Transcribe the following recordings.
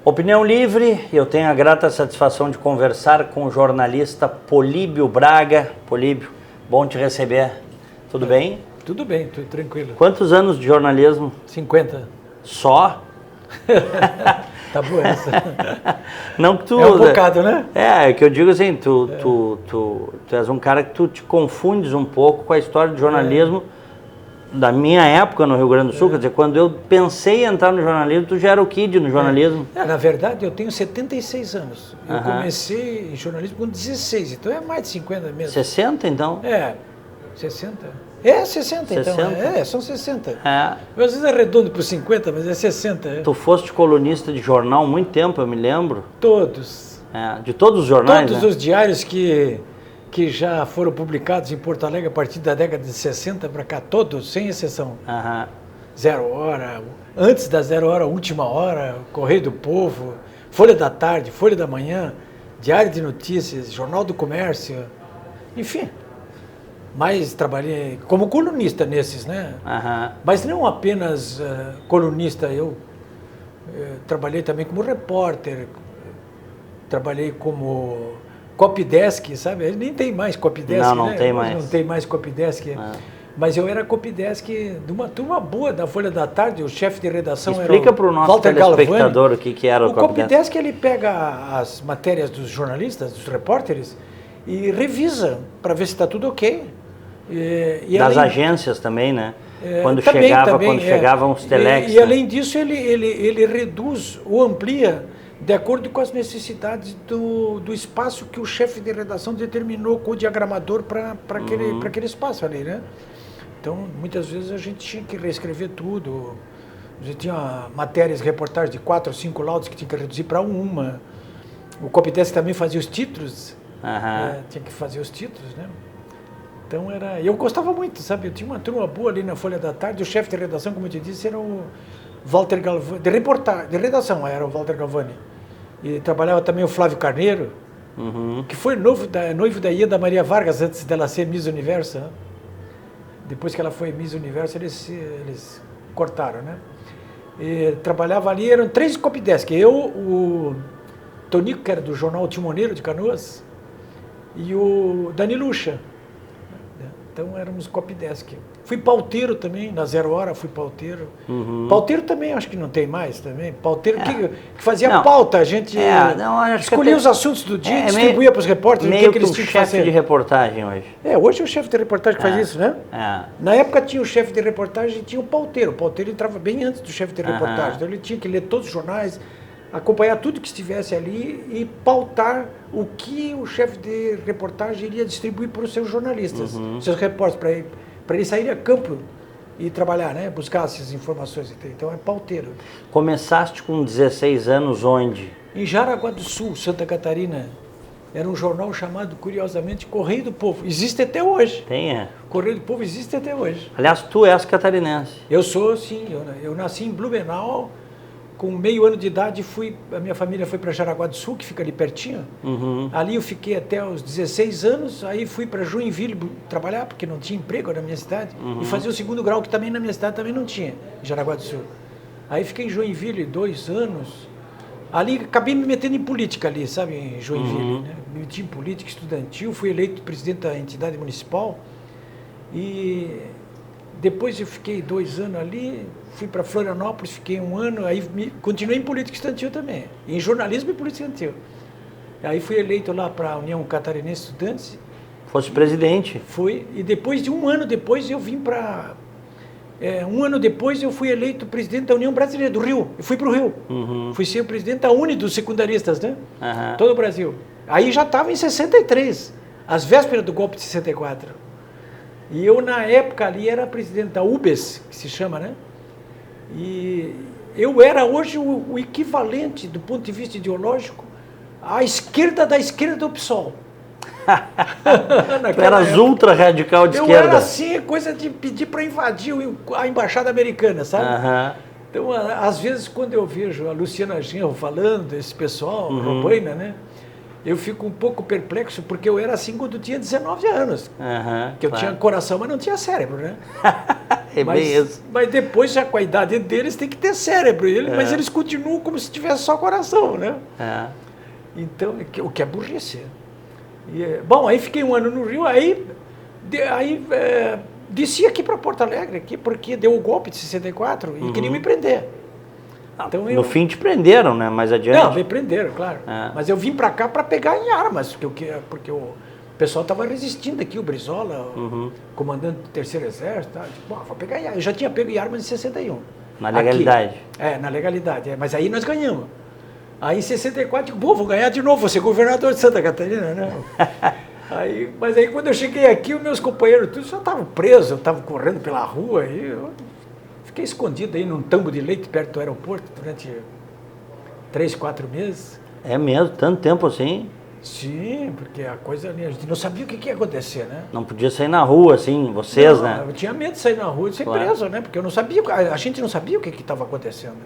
Opinião Livre, eu tenho a grata satisfação de conversar com o jornalista Políbio Braga. Políbio, bom te receber. Tudo bem? Tudo bem, tudo tranquilo. Quantos anos de jornalismo? 50. Só? Tá boa essa. Não que tu... É um bocado, né? É que eu digo assim, tu és um cara que tu te confundes um pouco com a história de jornalismo da minha época no Rio Grande do Sul. Quer dizer, quando eu pensei em entrar no jornalismo, tu já era o kid no jornalismo. Na verdade, eu tenho 76 anos. Eu comecei em jornalismo com 16, então é mais de 50 mesmo. 60, então? 60. É, 60 então. 60? São 60. É. Às vezes é redondo por 50, mas é 60. Tu foste colunista de jornal há muito tempo, eu me lembro. Todos. De todos os jornais, Todos os diários que já foram publicados em Porto Alegre a partir da década de 60 para cá, todos, sem exceção. 0 Hora, antes da 0 Hora, Última Hora, Correio do Povo, Folha da Tarde, Folha da Manhã, Diário de Notícias, Jornal do Comércio, enfim. Mas trabalhei como colunista nesses, né? Mas não apenas colunista, eu trabalhei também como repórter, trabalhei como copydesk, sabe? Ele nem tem mais copydesk, não, né? Tem mais. Não tem mais copydesk. Mas eu era copydesk de uma turma boa da Folha da Tarde, o chefe de redação era o Explica para o nosso Walter telespectador o que era o copydesk. O copydesk, ele pega as matérias dos jornalistas, dos repórteres, e revisa para ver se está tudo ok. Das agências também, né? Quando também, chegavam os telex. E além disso, ele reduz ou amplia de acordo com as necessidades do espaço que o chefe de redação determinou com o diagramador para aquele espaço ali, né? Então, muitas vezes a gente tinha que reescrever tudo. A gente tinha matérias, reportagens de 4 ou 5 laudos que tinha que reduzir para uma. O copydesk também fazia os títulos. Tinha que fazer os títulos, né? Então eu gostava muito, sabe? Eu tinha uma turma boa ali na Folha da Tarde. O chefe de redação, como eu te disse, era o Walter Galvani. De redação era o Walter Galvani. E trabalhava também o Flávio Carneiro, que foi noivo da Ieda Maria Vargas antes dela ser Miss Universo, né? Depois que ela foi Miss Universo, eles cortaram, né? E trabalhava ali, eram 3 copydesk. Eu, o Tonico, que era do jornal O Timoneiro de Canoas, e o Danilo Ucha. Então éramos copydesk. Fui pauteiro também, na 0 Hora fui pauteiro. Pauteiro também acho que não tem mais também. Pauteiro que fazia pauta, a gente escolhia os assuntos do dia, distribuía para os repórteres meio o que eles tinham que fazer. Chefe de reportagem hoje. Hoje é o chefe de reportagem que faz isso, né? Na época tinha o chefe de reportagem e tinha o pauteiro. O pauteiro entrava bem antes do chefe de reportagem. Então ele tinha que ler todos os jornais, acompanhar tudo que estivesse ali e pautar o que o chefe de reportagem iria distribuir para os seus jornalistas, seus repórteres, para eles saírem a campo e trabalhar, né? Buscar essas informações. Então é pauteiro. Começaste com 16 anos onde? Em Jaraguá do Sul, Santa Catarina. Era um jornal chamado, curiosamente, Correio do Povo. Existe até hoje. Correio do Povo existe até hoje. Aliás, tu és catarinense. Eu sou, sim. Eu nasci em Blumenau. Com meio ano de idade, a minha família foi para Jaraguá do Sul, que fica ali pertinho. Ali eu fiquei até os 16 anos, aí fui para Joinville trabalhar, porque não tinha emprego na minha cidade, e fazer o 2º grau, que também na minha cidade também não tinha, em Jaraguá do Sul. Aí fiquei em Joinville 2 anos. Ali acabei me metendo em política ali, sabe, em Joinville. Né? Me meti em política estudantil, fui eleito presidente da entidade municipal. E depois eu fiquei 2 anos ali, fui para Florianópolis, fiquei 1 ano, aí continuei em política estudantil também, em jornalismo e política estudantil. Aí fui eleito lá para a União Catarinense de Estudantes. Fosse presidente? Fui, e depois de 1 ano depois eu vim para... 1 ano depois eu fui eleito presidente da União Brasileira do Rio, eu fui para o Rio. Fui ser o presidente da Uni dos secundaristas, né? Todo o Brasil. Aí já estava em 63, às vésperas do golpe de 64. E eu, na época ali, era presidente da UBS, que se chama, né? E eu era hoje o equivalente, do ponto de vista ideológico, à esquerda da esquerda do PSOL. Tu eras ultra radical de esquerda. Eu era assim, coisa de pedir para invadir a embaixada americana, sabe? Então, às vezes, quando eu vejo a Luciana Genro falando, esse pessoal, Robaina, né? Eu fico um pouco perplexo, porque eu era assim quando tinha 19 anos. Que eu tinha coração, mas não tinha cérebro, né? É bem isso. Mas depois, já com a idade deles, tem que ter cérebro. Mas eles continuam como se tivesse só coração, né? Então, o que é burrice. Bom, aí fiquei um ano no Rio, aí desci aqui para Porto Alegre, aqui, porque deu o golpe de 64 e queriam me prender. Então, no fim te prenderam, né? Mais adiante. Não, me prenderam, claro. Mas eu vim para cá para pegar em armas, porque o pessoal estava resistindo aqui, o Brizola, comandante do Terceiro Exército. Tá? Tipo, vou pegar em armas. Eu já tinha pego em armas em 61. Na legalidade. Aqui. Na legalidade. Mas aí nós ganhamos. Aí em 64, vou ganhar de novo, vou ser governador de Santa Catarina, né? Mas aí quando eu cheguei aqui, os meus companheiros todos já estavam presos, eu estava correndo pela rua, e eu fiquei escondido aí num tambo de leite perto do aeroporto durante 3, 4 meses. É mesmo? Tanto tempo assim? Sim, porque a coisa ali, a gente não sabia o que ia acontecer, né? Não podia sair na rua, assim, vocês, né? Eu tinha medo de sair na rua e ser preso, né? Porque eu não sabia, a gente não sabia o que estava acontecendo.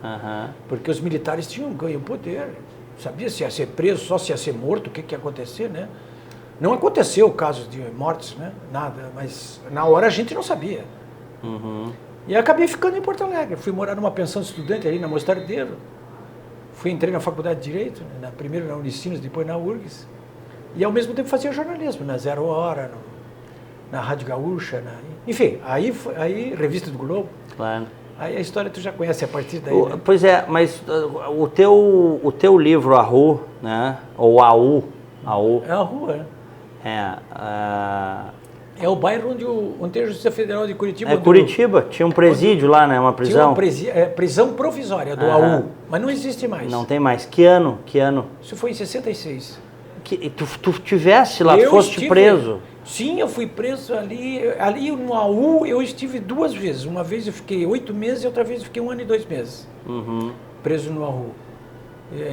Porque os militares tinham ganho poder. Sabia se ia ser preso, só se ia ser morto, o que ia acontecer, né? Não aconteceu o caso de mortes, né? Nada, mas na hora a gente não sabia. E acabei ficando em Porto Alegre. Fui morar numa pensão de estudante ali na Mostardeiro. Entrei na faculdade de Direito, primeiro na Unicinos, depois na URGS. E ao mesmo tempo fazia jornalismo, na Zero Hora, na Rádio Gaúcha. Enfim, aí Revista do Globo. Claro. Aí a história tu já conhece a partir daí, né? Pois é, mas o teu livro, A Ru, né? Ou AU. É a rua, né? É o bairro onde tem a Justiça Federal de Curitiba. Curitiba, tinha um presídio lá, né? Uma prisão. Tinha uma prisão provisória do AU, mas não existe mais. Não tem mais. Que ano? Isso foi em 66. Tu tivesse lá, tu foste preso? Sim, eu fui preso ali. Ali no AU eu estive 2 vezes. Uma vez eu fiquei 8 meses e outra vez eu fiquei 1 ano e 2 meses. Preso no AU.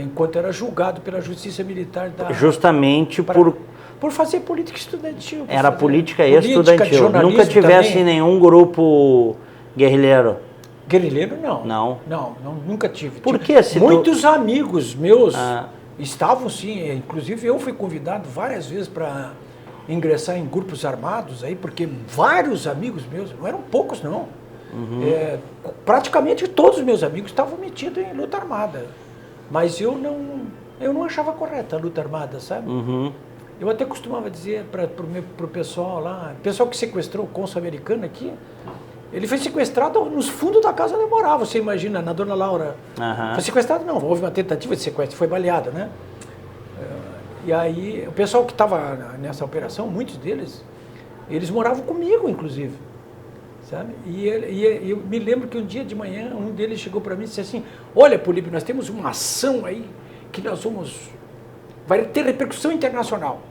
Enquanto era julgado pela Justiça Militar da... Justamente por fazer política estudantil. Era política estudantil. Nunca tivesse também. Nenhum grupo guerrilheiro? Guerrilheiro, não. Não, nunca tive. Por quê? Muitos amigos meus estavam, sim. Inclusive, eu fui convidado várias vezes para ingressar em grupos armados, aí, porque vários amigos meus, não eram poucos, não. Praticamente todos os meus amigos estavam metidos em luta armada. Mas eu não achava correta a luta armada, sabe? Eu até costumava dizer para o pessoal lá, o pessoal que sequestrou o cônsul americano aqui, ele foi sequestrado nos fundos da casa onde eu morava, você imagina, na Dona Laura. Foi sequestrado não, houve uma tentativa de sequestro, foi baleado, né? E aí, o pessoal que estava nessa operação, muitos deles, eles moravam comigo, inclusive. Sabe? E eu me lembro que um dia de manhã, um deles chegou para mim e disse assim, olha, Políbio, nós temos uma ação aí que vai ter repercussão internacional.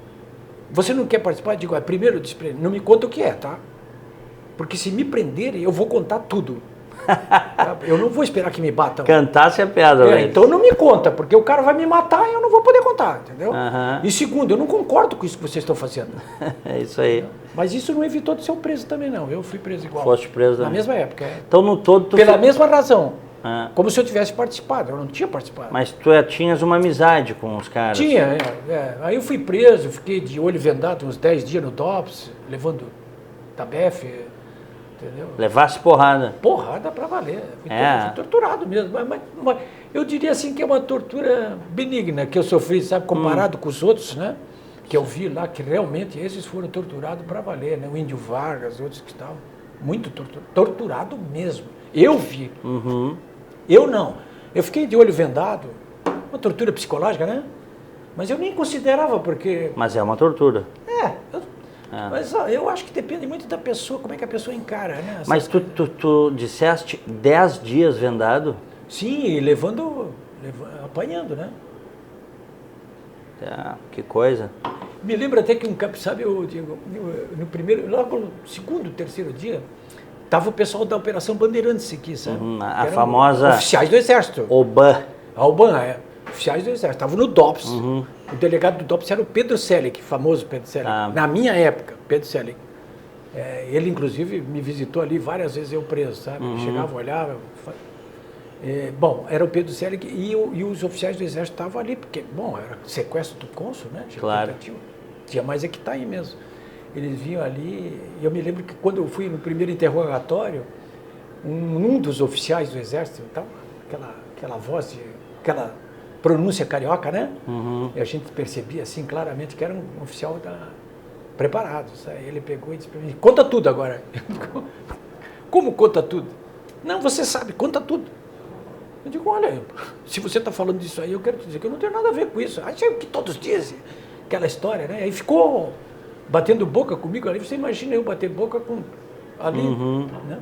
Você não quer participar? Eu digo, primeiro, não me conta o que é, tá? Porque se me prenderem, eu vou contar tudo. Eu não vou esperar que me batam. Cantasse a pedra. Então não me conta, porque o cara vai me matar e eu não vou poder contar, entendeu? E segundo, eu não concordo com isso que vocês estão fazendo. É isso aí. Mas isso não evitou de ser preso também, não. Eu fui preso igual. Foste preso na mesma época. Então, no todo... Pela mesma razão. Como se eu tivesse participado. Eu não tinha participado. Mas tu tinhas uma amizade com os caras? Tinha, Aí eu fui preso, fiquei de olho vendado uns 10 dias no DOPS, levando tabef, entendeu? Levasse porrada? Porrada pra valer. Fui torturado mesmo. Mas eu diria assim que é uma tortura benigna que eu sofri, sabe? Comparado com os outros, né? Que eu vi lá, que realmente esses foram torturados pra valer, né? O Índio Vargas, outros que estavam. Muito torturado mesmo. Eu vi. Eu não. Eu fiquei de olho vendado. Uma tortura psicológica, né? Mas eu nem considerava, porque... Mas é uma tortura. Mas eu acho que depende muito da pessoa, como é que a pessoa encara, né? Mas tu disseste 10 dias vendado? Sim, apanhando, né? Que coisa. Me lembro até que sabe, eu digo, no primeiro, logo no segundo, terceiro dia, tava o pessoal da Operação Bandeirantes aqui, sabe? A famosa... Oficiais do Exército. OBAN. A OBAN, oficiais do Exército. Estavam no DOPS. O delegado do DOPS era o Pedro Selig, famoso Pedro Selig. Na minha época, Pedro Selig. Ele, inclusive, me visitou ali várias vezes, eu preso, sabe? Chegava, olhava... bom, era o Pedro Selig e os oficiais do Exército estavam ali, porque, bom, era sequestro do cônsul, né? Claro. Tinha mais aí mesmo. Eles vinham ali, e eu me lembro que quando eu fui no primeiro interrogatório, um dos oficiais do Exército, então, aquela voz, aquela pronúncia carioca, né? E a gente percebia assim claramente que era um oficial preparado. Sabe? Ele pegou e disse para mim, conta tudo agora. Como conta tudo? Não, você sabe, conta tudo. Eu digo, olha, se você está falando disso aí, eu quero te dizer que eu não tenho nada a ver com isso. Achei o que todos dizem, aquela história, né? Aí ficou batendo boca comigo ali, você imagina eu bater boca com ali, né?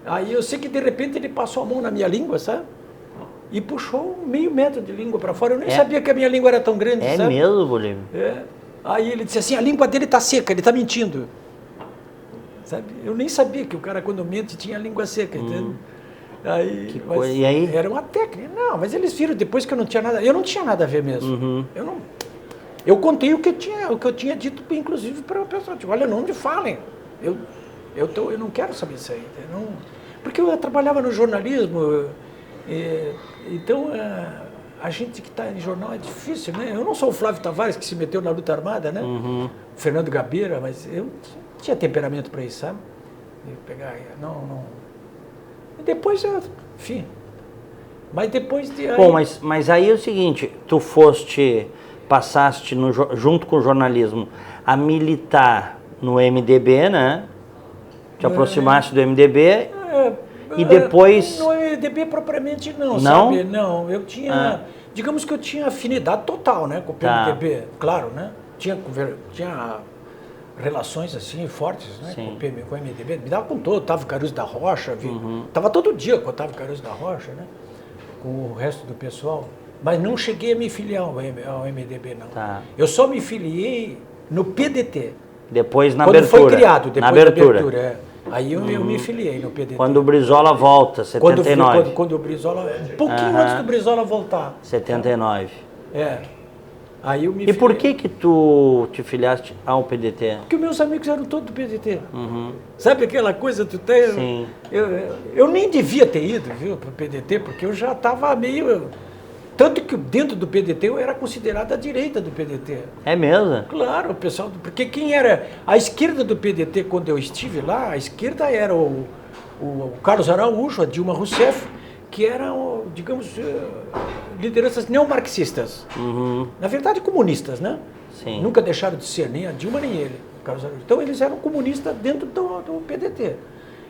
Aí eu sei que de repente ele passou a mão na minha língua, sabe? E puxou meio metro de língua para fora. Eu nem sabia que a minha língua era tão grande, sabe? É mesmo, Bolívar? É. Aí ele disse assim, a língua dele está seca, ele está mentindo. Sabe? Eu nem sabia que o cara, quando mente, tinha a língua seca, entende? Aí, e aí? Era uma técnica. Não, mas eles viram depois que eu não tinha nada. Eu não tinha nada a ver mesmo. Eu contei o que eu tinha dito, inclusive, para o pessoal. Tipo, olha, não me falem. Eu não quero saber isso aí. Porque eu trabalhava no jornalismo, então a gente que está em jornal é difícil, né? Eu não sou o Flávio Tavares que se meteu na luta armada, né? O Fernando Gabeira, mas eu tinha temperamento para isso, sabe? De pegar, não. E depois enfim. Mas depois de. Bom, mas aí é o seguinte, tu passaste junto com o jornalismo a militar no MDB, né? Te aproximaste do MDB e depois... No MDB propriamente não, não? Sabe? Não, eu tinha... Digamos que eu tinha afinidade total, né, com o PMDB, claro, né? Tinha relações assim fortes, né, com o MDB. Me dava com todo, Otávio Caruso da Rocha, tava todo dia com o Otávio Caruso da Rocha, né? Com o resto do pessoal. Mas não cheguei a me filiar ao MDB, não. Tá. Eu só me filiei no PDT. Depois na quando abertura. Foi criado, depois na abertura. Da abertura, Aí eu me filiei no PDT. Quando o Brizola volta, 79. Quando o Brizola... Um pouquinho antes do Brizola voltar. 79. Aí eu me E por que tu te filiaste ao PDT? Porque meus amigos eram todos do PDT. Sabe aquela coisa que tu tem? Sim. Eu nem devia ter ido, viu, para o PDT, porque eu já estava meio... Tanto que dentro do PDT eu era considerado a direita do PDT. É mesmo? Claro, o pessoal... Porque quem era... A esquerda do PDT, quando eu estive lá, a esquerda era o Carlos Araújo, a Dilma Rousseff, que eram, digamos, lideranças neomarxistas. Na verdade, comunistas, né? Sim. Nunca deixaram de ser, nem a Dilma, nem ele. Carlos Araújo. Então, eles eram comunistas dentro do PDT.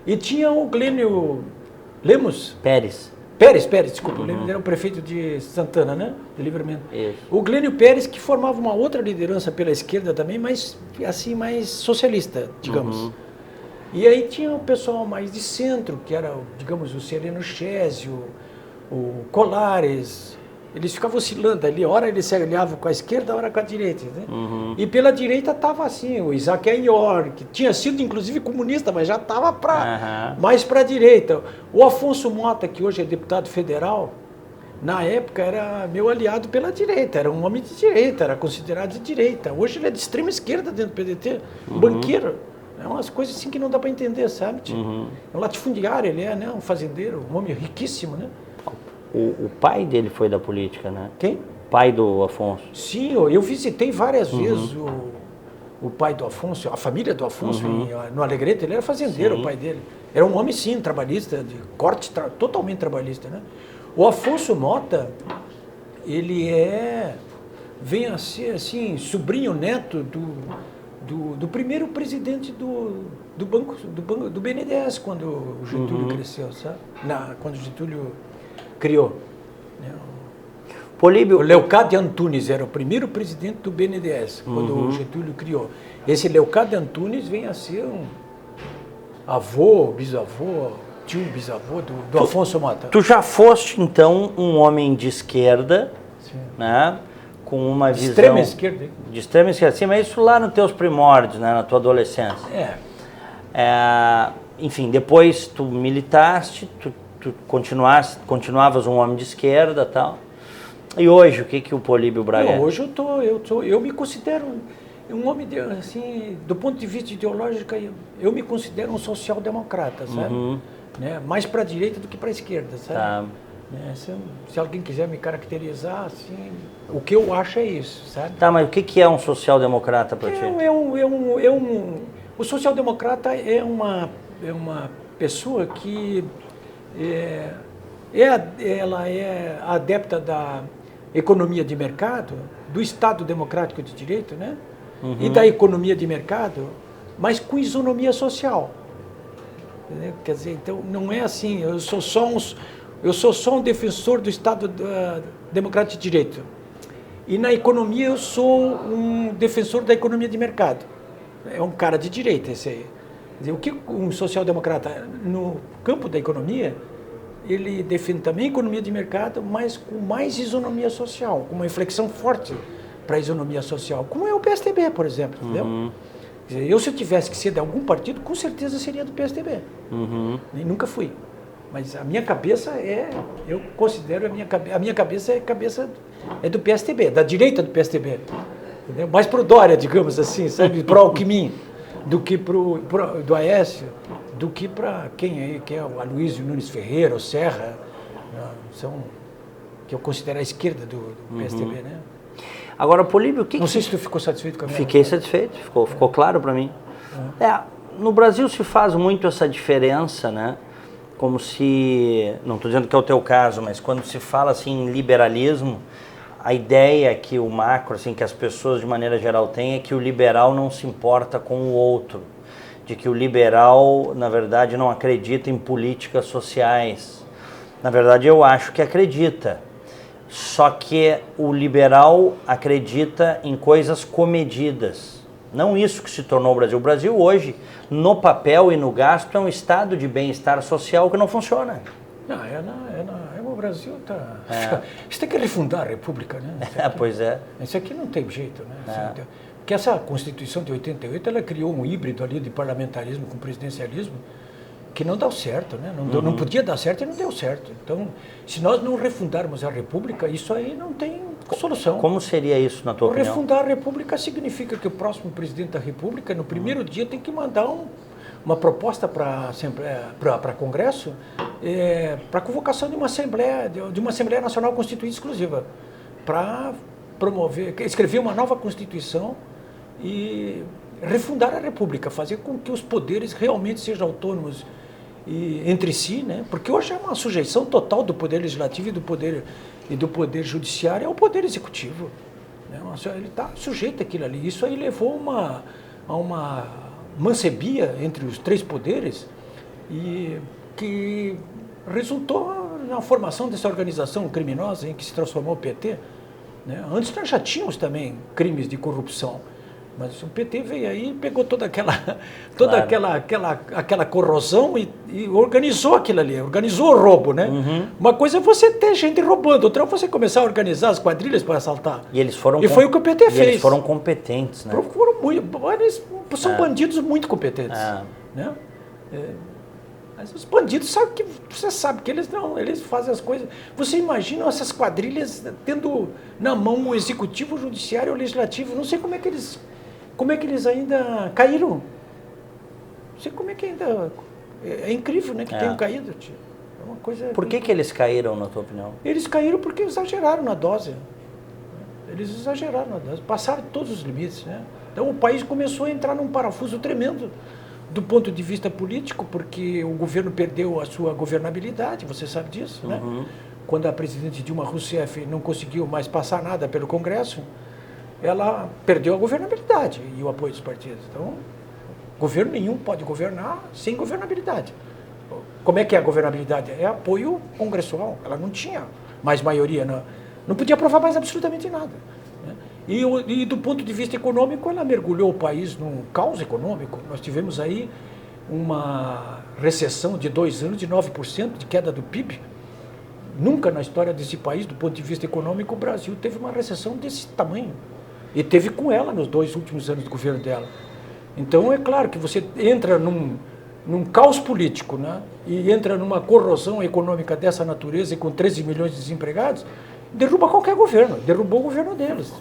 E tinha o Glênio Lemos... Pérez, desculpa, ele era o prefeito de Santana, né? De Livramento. Isso. O Glênio Pérez, que formava uma outra liderança pela esquerda também, mas assim, mais socialista, digamos. E aí tinha o pessoal mais de centro, que era, digamos, o Sereno Chésio, o Colares. Eles ficavam oscilando ali, hora eles se aliavam com a esquerda, hora com a direita. Né? Uhum. E pela direita estava assim, o Isaac Ayor, que tinha sido inclusive comunista, mas já estava mais para a direita. O Afonso Mota, que hoje é deputado federal, na época era meu aliado pela direita, era um homem de direita, era considerado de direita. Hoje ele é de extrema esquerda dentro do PDT, um banqueiro. É umas coisas assim que não dá para entender, sabe? É um latifundiário, ele é, né? Um fazendeiro, um homem riquíssimo, né? O pai dele foi da política, né? Quem? Pai do Afonso. Sim, eu visitei várias vezes o pai do Afonso, a família do Afonso, no Alegrete. Ele era fazendeiro, o pai dele. Era um homem, sim, trabalhista, de corte totalmente trabalhista, né? O Afonso Mota, ele vem a ser, assim, sobrinho neto do primeiro presidente do banco do BNDES, quando o Getúlio cresceu, sabe? Quando o Getúlio criou. Políbio... O Leocádio Antunes era o primeiro presidente do BNDES, quando o Getúlio criou. Esse Leocádio Antunes vem a ser um avô, bisavô, tio bisavô do Afonso Mota. Tu já foste, então, um homem de esquerda, né? Com uma visão... Extrema esquerda. De extrema esquerda, sim, mas isso lá nos teus primórdios, né? Na tua adolescência. Enfim, depois tu militaste, tu continuavas um homem de esquerda e tal. E hoje, o que o Políbio Braga é? Hoje eu me considero um homem, assim, do ponto de vista ideológico, eu me considero um social-democrata, sabe? Né? Mais para a direita do que para a esquerda, sabe? Tá. Né? Se alguém quiser me caracterizar, assim, o que eu acho é isso, sabe? Tá, mas o que é um social-democrata para ti? O social-democrata é uma pessoa que ela é adepta da economia de mercado, do Estado democrático de direito, né? E da economia de mercado, mas com isonomia social. Entendeu? Quer dizer, então não é assim, eu sou só um defensor do Estado democrático de direito. E na economia eu sou um defensor da economia de mercado. É um cara de direita esse aí. Quer dizer, o que um social-democrata no campo da economia, ele defende também economia de mercado, mas com mais isonomia social, com uma inflexão forte para a isonomia social, como é o PSDB, por exemplo, entendeu? Quer dizer, eu, se eu tivesse que ser de algum partido, com certeza seria do PSDB. E nunca fui. Mas a minha cabeça eu considero a minha cabeça é do PSDB, da direita do PSDB. Entendeu? Mais pro Dória, digamos assim, sabe, pro Alckmin, do que do Aécio, do que para quem é o Aloysio Nunes Ferreira, o Serra, que eu considero a esquerda do PSDB, né? Agora, Políbio, não sei se tu ficou satisfeito com a minha Fiquei satisfeito, ficou claro para mim. No Brasil se faz muito essa diferença, né? Como se, não estou dizendo que é o teu caso, mas quando se fala assim em liberalismo, a ideia que o macro, assim, que as pessoas de maneira geral têm é que o liberal não se importa com o outro, de que o liberal, na verdade, não acredita em políticas sociais. Na verdade, eu acho que acredita. Só que o liberal acredita em coisas comedidas. Não isso que se tornou o Brasil. O Brasil hoje, no papel e no gasto, é um estado de bem-estar social que não funciona. Não, o Brasil está... Isso tem que refundar a República, né? Pois é. Isso aqui não tem jeito, né? Porque essa Constituição de 88, ela criou um híbrido ali de parlamentarismo com presidencialismo que não deu certo, né? Não podia dar certo e não deu certo. Então, se nós não refundarmos a República, isso aí não tem solução. Como seria isso, na tua opinião? Refundar a República significa que o próximo presidente da República, no primeiro dia, tem que mandar uma proposta para Congresso, para convocação de uma Assembleia Nacional Constituinte exclusiva, para escrever uma nova Constituição e refundar a República, fazer com que os poderes realmente sejam autônomos entre si, né? Porque hoje é uma sujeição total do Poder Legislativo e do Poder Judiciário ao Poder Executivo, né? Ele está sujeito àquilo ali. Isso aí levou a uma mancebia entre os três poderes e que resultou na formação dessa organização criminosa em que se transformou o PT, né? Antes nós já tínhamos também crimes de corrupção, mas o PT veio aí e pegou toda aquela corrosão e organizou aquilo ali, organizou o roubo, né? Uma coisa é você ter gente roubando, outra é você começar a organizar as quadrilhas para assaltar. E foi o que o PT fez. Eles foram competentes, né? Eles são bandidos muito competentes, né? Mas os bandidos você sabe que eles fazem as coisas. Você imagina essas quadrilhas tendo na mão o executivo, o judiciário, o legislativo. Não sei como é que eles ainda caíram. Não sei como é que ainda... É incrível, né, que tenham caído, tio. É uma coisa... Por que eles caíram, na tua opinião? Eles caíram porque exageraram na dose. Eles exageraram na dose, passaram todos os limites, né? Então o país começou a entrar num parafuso tremendo do ponto de vista político, porque o governo perdeu a sua governabilidade, você sabe disso, né? Quando a presidente Dilma Rousseff não conseguiu mais passar nada pelo Congresso, ela perdeu a governabilidade e o apoio dos partidos. Então, governo nenhum pode governar sem governabilidade. Como é que é a governabilidade? É apoio congressual. Ela não tinha mais maioria, não podia aprovar mais absolutamente nada, né? E do ponto de vista econômico, ela mergulhou o país num caos econômico. Nós tivemos aí uma recessão de 2 anos de 9% de queda do PIB. Nunca na história desse país, do ponto de vista econômico, o Brasil teve uma recessão desse tamanho. E teve com ela nos 2 últimos anos do governo dela. Então, é claro que você entra num caos político, né? E entra numa corrosão econômica dessa natureza e com 13 milhões de desempregados, derruba qualquer governo. Derrubou o governo deles.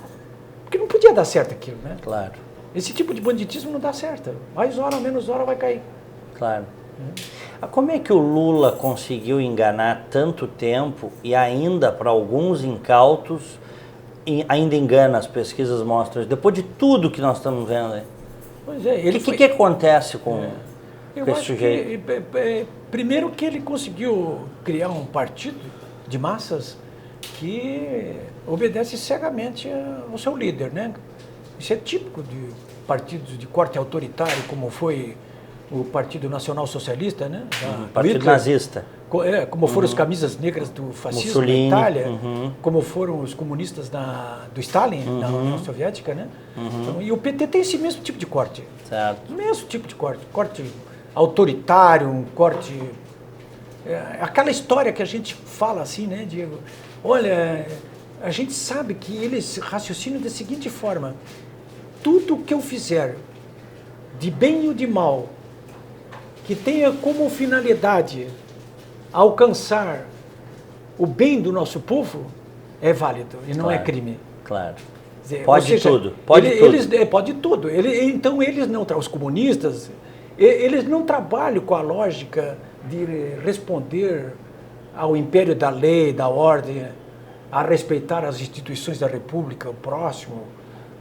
Porque não podia dar certo aquilo, né? Claro. Esse tipo de banditismo não dá certo. Mais hora, menos hora vai cair. Claro. Como é que o Lula conseguiu enganar tanto tempo e ainda, para alguns incautos, ainda engana, as pesquisas mostram, depois de tudo que nós estamos vendo aí? Pois é. O que acontece com... Eu com esse acho sujeito? que, primeiro que ele conseguiu criar um partido de massas que obedece cegamente ao seu líder, né? Isso é típico de partidos de corte autoritário, como foi o Partido Nacional Socialista, né? Partido nazista. Como foram os camisas negras do fascismo Mussolini, na Itália, como foram os comunistas do Stalin na União Soviética, né? Então, e o PT tem esse mesmo tipo de corte. Certo. O mesmo tipo de corte. Corte autoritário, um corte... aquela história que a gente fala assim, né, Diego? Olha, a gente sabe que eles raciocinam da seguinte forma: tudo que eu fizer, de bem ou de mal, que tenha como finalidade alcançar o bem do nosso povo, é válido e não é crime. Claro. Dizer, Pode tudo. Pode tudo. Pode tudo. Então eles não, os comunistas, eles não trabalham com a lógica de responder ao império da lei, da ordem, a respeitar as instituições da República, o próximo,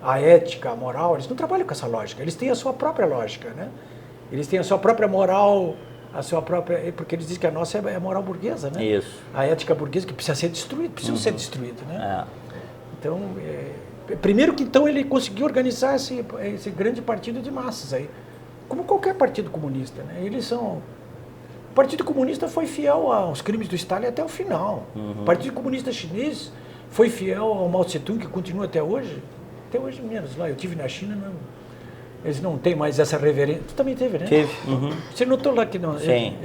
a ética, a moral. Eles não trabalham com essa lógica. Eles têm a sua própria lógica, né? Eles têm a sua própria moral, a sua própria... Porque eles dizem que a nossa é a moral burguesa, né? Isso. A ética burguesa que precisa ser destruída, ser destruída, né? Então, primeiro que então ele conseguiu organizar esse grande partido de massas aí, como qualquer partido comunista, né? Eles são... O Partido Comunista foi fiel aos crimes do Stalin até o final. O Partido Comunista Chinês foi fiel ao Mao Tse-tung, que continua até hoje menos lá. Eu tive na China, não, eles não têm mais essa reverência. Tu também teve, né? Tive. Você notou lá que não... Sim,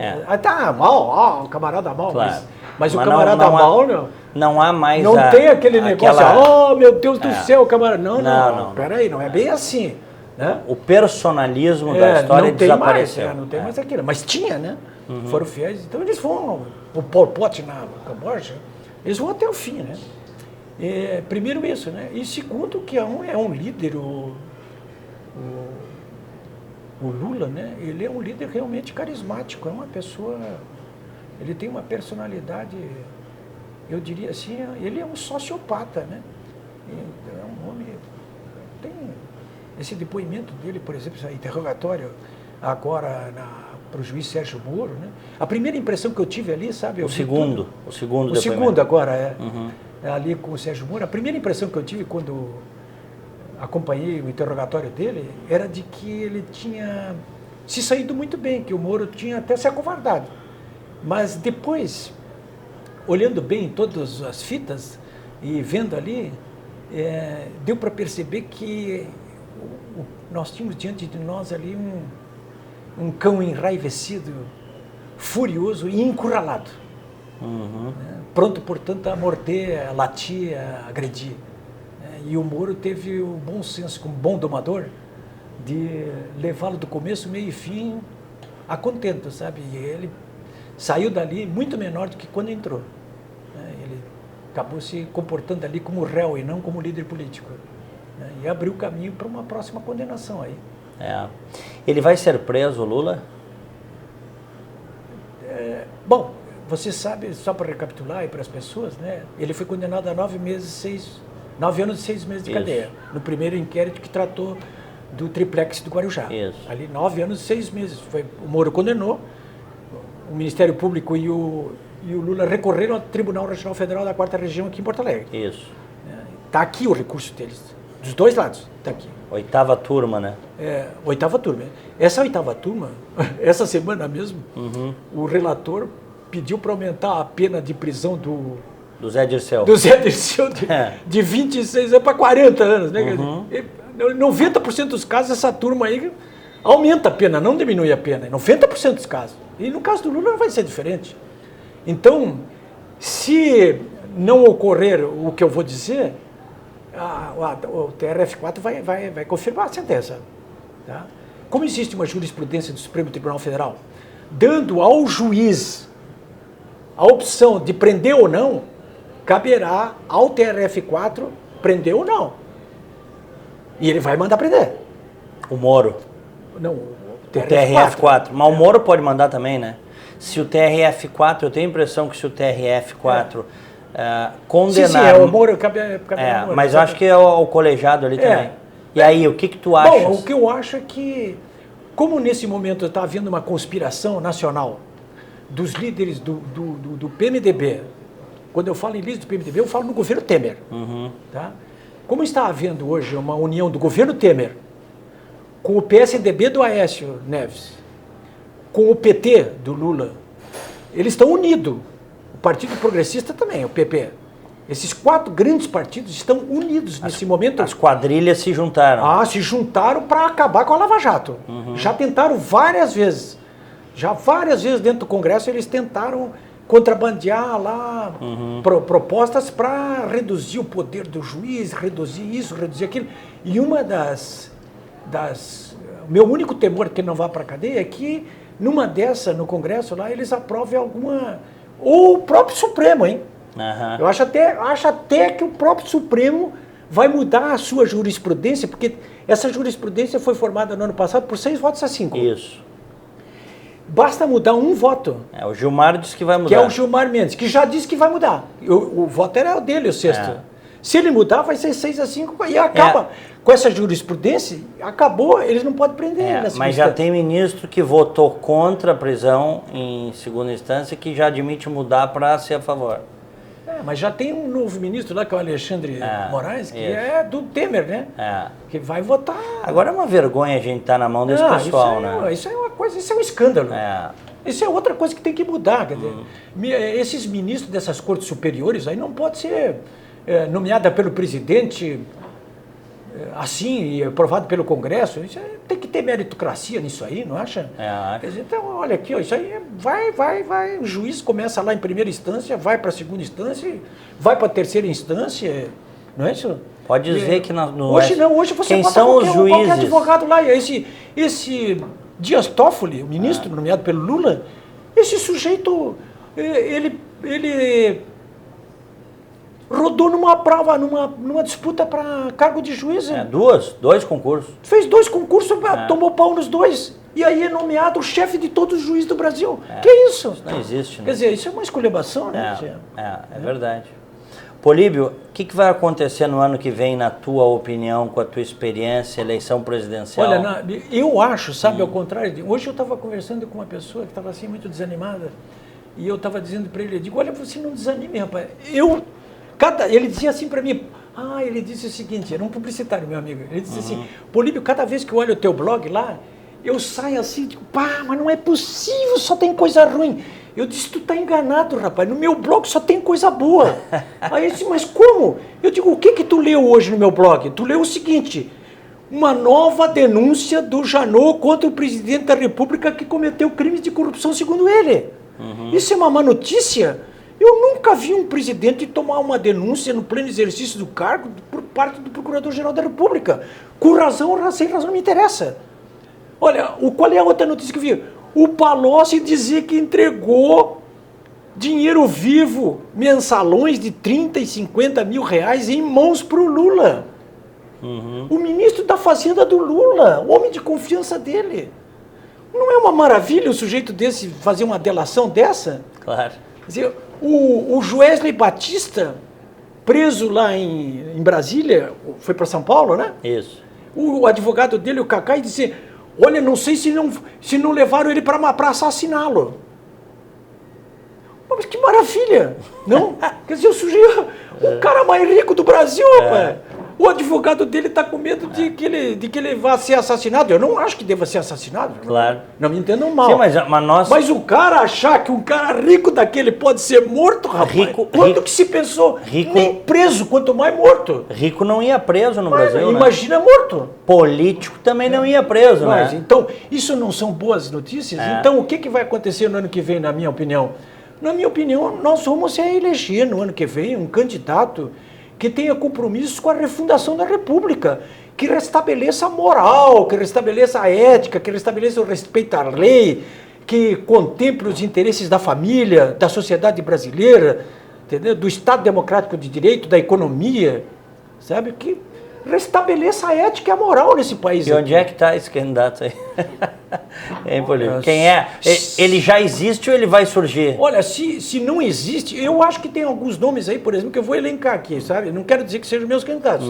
tá, Mao, o camarada Mao. Claro. Mas o camarada Mao, não... Não há mais não tem aquele negócio, oh, meu Deus do céu, camarada. Não. Peraí, não é bem assim. Né? O personalismo da história desapareceu. Não tem mais aquilo. Mas tinha, né? Foram fiéis. Então eles vão, o Pol Pot na Camboja, eles vão até o fim, né? Primeiro isso, né? E segundo que é um líder, o Lula, né? Ele é um líder realmente carismático, é uma pessoa, ele tem uma personalidade, eu diria assim, ele é um sociopata, né? É um homem, tem esse depoimento dele, por exemplo, esse interrogatório agora para o juiz Sérgio Moro, né? A primeira impressão que eu tive ali, sabe? O segundo agora ali com o Sérgio Moro, a primeira impressão que eu tive quando acompanhei o interrogatório dele era de que ele tinha se saído muito bem, que o Moro tinha até se acovardado. Mas depois, olhando bem todas as fitas e vendo ali, deu para perceber que nós tínhamos diante de nós ali um cão enraivecido, furioso e encurralado. Pronto, portanto, a morder, a latir, a agredir. E o Moro teve o bom senso, como bom domador, de levá-lo do começo, meio e fim a contento, sabe? E ele saiu dali muito menor do que quando entrou. Ele acabou se comportando ali como réu e não como líder político. E abriu o caminho para uma próxima condenação aí. Ele vai ser preso, Lula? Bom, você sabe, só para recapitular aí para as pessoas, né? Ele foi condenado a 9 anos e 6 meses de cadeia, no primeiro inquérito que tratou do triplex do Guarujá. Ali 9 anos e 6 meses. O Moro condenou, o Ministério Público e o Lula recorreram ao Tribunal Regional Federal da 4ª Região aqui em Porto Alegre. Está aqui o recurso deles, dos dois lados, está aqui. 8ª turma, né? 8ª turma. Essa 8ª turma, essa semana mesmo, o relator pediu para aumentar a pena de prisão do Zé Dirceu. De 26 anos para 40 anos, né? 90% dos casos, essa turma aí aumenta a pena, não diminui a pena. 90% dos casos. E no caso do Lula não vai ser diferente. Então, se não ocorrer o que eu vou dizer, o TRF4 vai confirmar a sentença. Tá? Como existe uma jurisprudência do Supremo Tribunal Federal, dando ao juiz a opção de prender ou não, caberá ao TRF4 prender ou não. E ele vai mandar prender. O Moro? Não, o TRF4. Mas o Moro pode mandar também, né? Se o TRF4, eu tenho a impressão que se o TRF4 condenar... Sim, o Moro cabe ao Moro. Mas eu acho que é o colegiado ali também. E aí, o que tu achas? Bom, o que eu acho é que, como nesse momento está havendo uma conspiração nacional dos líderes do PMDB, quando eu falo em líderes do PMDB, eu falo no governo Temer. Tá? Como está havendo hoje uma união do governo Temer com o PSDB do Aécio Neves, com o PT do Lula, eles estão unidos. O Partido Progressista também, o PP. Esses 4 grandes partidos estão unidos nesse momento. As quadrilhas se juntaram. Se juntaram para acabar com a Lava Jato. Já tentaram várias vezes. Já várias vezes dentro do Congresso eles tentaram contrabandear lá propostas para reduzir o poder do juiz, reduzir isso, reduzir aquilo. E uma meu único temor que não vá para a cadeia é que numa dessa, no Congresso lá, eles aprovem alguma... Ou o próprio Supremo, hein? Eu acho até que o próprio Supremo vai mudar a sua jurisprudência, porque essa jurisprudência foi formada no ano passado por 6 votos a 5. Isso. Basta mudar um voto. O Gilmar disse que vai mudar. Que é o Gilmar Mendes, que já disse que vai mudar. O voto era o dele, o 6º. Se ele mudar, vai ser 6 a 5 e acaba. Com essa jurisprudência, acabou, eles não podem prender. Mas já tem ministro que votou contra a prisão em segunda instância que já admite mudar para ser a favor. Mas já tem um novo ministro lá, que é o Alexandre Moraes, que é do Temer, né? Que vai votar. Agora é uma vergonha a gente estar na mão desse pessoal, né? Isso é uma coisa, isso é um escândalo. Isso é outra coisa que tem que mudar. Quer dizer, esses ministros dessas cortes superiores aí não pode ser nomeada pelo presidente assim e aprovado pelo Congresso. Isso tem que ter meritocracia nisso aí, não acha? Quer dizer, então, olha aqui, isso aí vai. O juiz começa lá em primeira instância, vai para a segunda instância, vai para a terceira instância, não é isso? Pode dizer que hoje você quem bota são os juízes? Qualquer advogado lá, esse Dias Toffoli, o ministro nomeado pelo Lula, esse sujeito, ele rodou numa prova, numa disputa para cargo de juiz. Dois concursos. Fez 2 concursos, tomou pau nos 2. E aí é nomeado o chefe de todos os juízes do Brasil. Que isso? Isso não existe, né? Quer dizer, isso é uma esculhambação, né? É verdade. Políbio, o que vai acontecer no ano que vem, na tua opinião, com a tua experiência, eleição presidencial? Olha, eu acho, sabe, ao contrário, hoje eu estava conversando com uma pessoa que estava assim muito desanimada, e eu estava dizendo para ele, eu digo, olha, você não desanime, rapaz. Ele dizia assim para mim, ele disse o seguinte, era um publicitário, meu amigo, ele disse assim, Políbio, cada vez que eu olho o teu blog lá, eu saio assim, digo, mas não é possível, só tem coisa ruim. Eu disse, tu tá enganado, rapaz, no meu blog só tem coisa boa. Aí ele disse, mas como? Eu digo, o que tu leu hoje no meu blog? Tu leu o seguinte, uma nova denúncia do Janot contra o presidente da República que cometeu crimes de corrupção, segundo ele. Isso é uma má notícia? Eu nunca vi um presidente tomar uma denúncia no pleno exercício do cargo por parte do Procurador-Geral da República. Com razão ou sem razão, não me interessa. Olha, qual é a outra notícia que eu vi? O Palocci dizia que entregou dinheiro vivo, mensalões de 30 e 50 mil reais em mãos para o Lula. O ministro da Fazenda do Lula, o homem de confiança dele. Não é uma maravilha o sujeito desse fazer uma delação dessa? Claro. Quer dizer, o Joesley Batista, preso lá em Brasília, foi para São Paulo, né? Isso. O advogado dele, o Cacá, disse, olha, não sei se não levaram ele para assassiná-lo. Mas que maravilha, não? Quer dizer, o cara mais rico do Brasil, rapaz. O advogado dele está com medo de que ele vá ser assassinado. Eu não acho que deva ser assassinado. Claro. Não me entendam mal. Sim, mas o cara achar que um cara rico daquele pode ser morto, rapaz. Quando que se pensou? Nem preso, quanto mais morto. Rico não ia preso no Brasil, imagina morto. Político também não ia preso, né? Então, isso não são boas notícias? Então, o que vai acontecer no ano que vem, na minha opinião? Na minha opinião, nós vamos eleger no ano que vem um candidato que tenha compromissos com a refundação da República, que restabeleça a moral, que restabeleça a ética, que restabeleça o respeito à lei, que contemple os interesses da família, da sociedade brasileira, entendeu? Do Estado Democrático de Direito, da economia, sabe? Que restabeleça a ética e a moral nesse país. E onde é que está esse candidato aí? Hein, Políbio? Quem é? Ele já existe ou ele vai surgir? Olha, se não existe, eu acho que tem alguns nomes aí, por exemplo, que eu vou elencar aqui, sabe? Não quero dizer que sejam meus candidatos,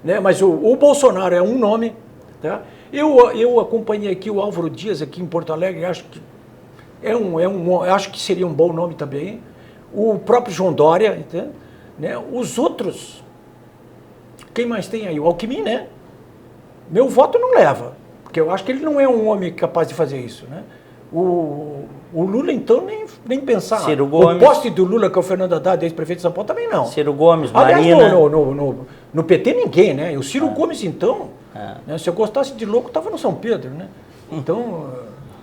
né? Mas o Bolsonaro é um nome, tá? Eu acompanhei aqui o Álvaro Dias aqui em Porto Alegre, acho que acho que seria um bom nome também. O próprio João Dória, entende? Né? Os outros, quem mais tem aí? O Alckmin, né? Meu voto não leva, porque eu acho que ele não é um homem capaz de fazer isso, né? O Lula, então, nem pensar. Ciro Gomes. O poste do Lula, que é o Fernando Haddad, ex-prefeito de São Paulo, também não. Ciro Gomes, Aliás, Marina. no PT ninguém, né? E o Ciro Gomes, então, né? Se eu gostasse de louco, estava no São Pedro, né? Então,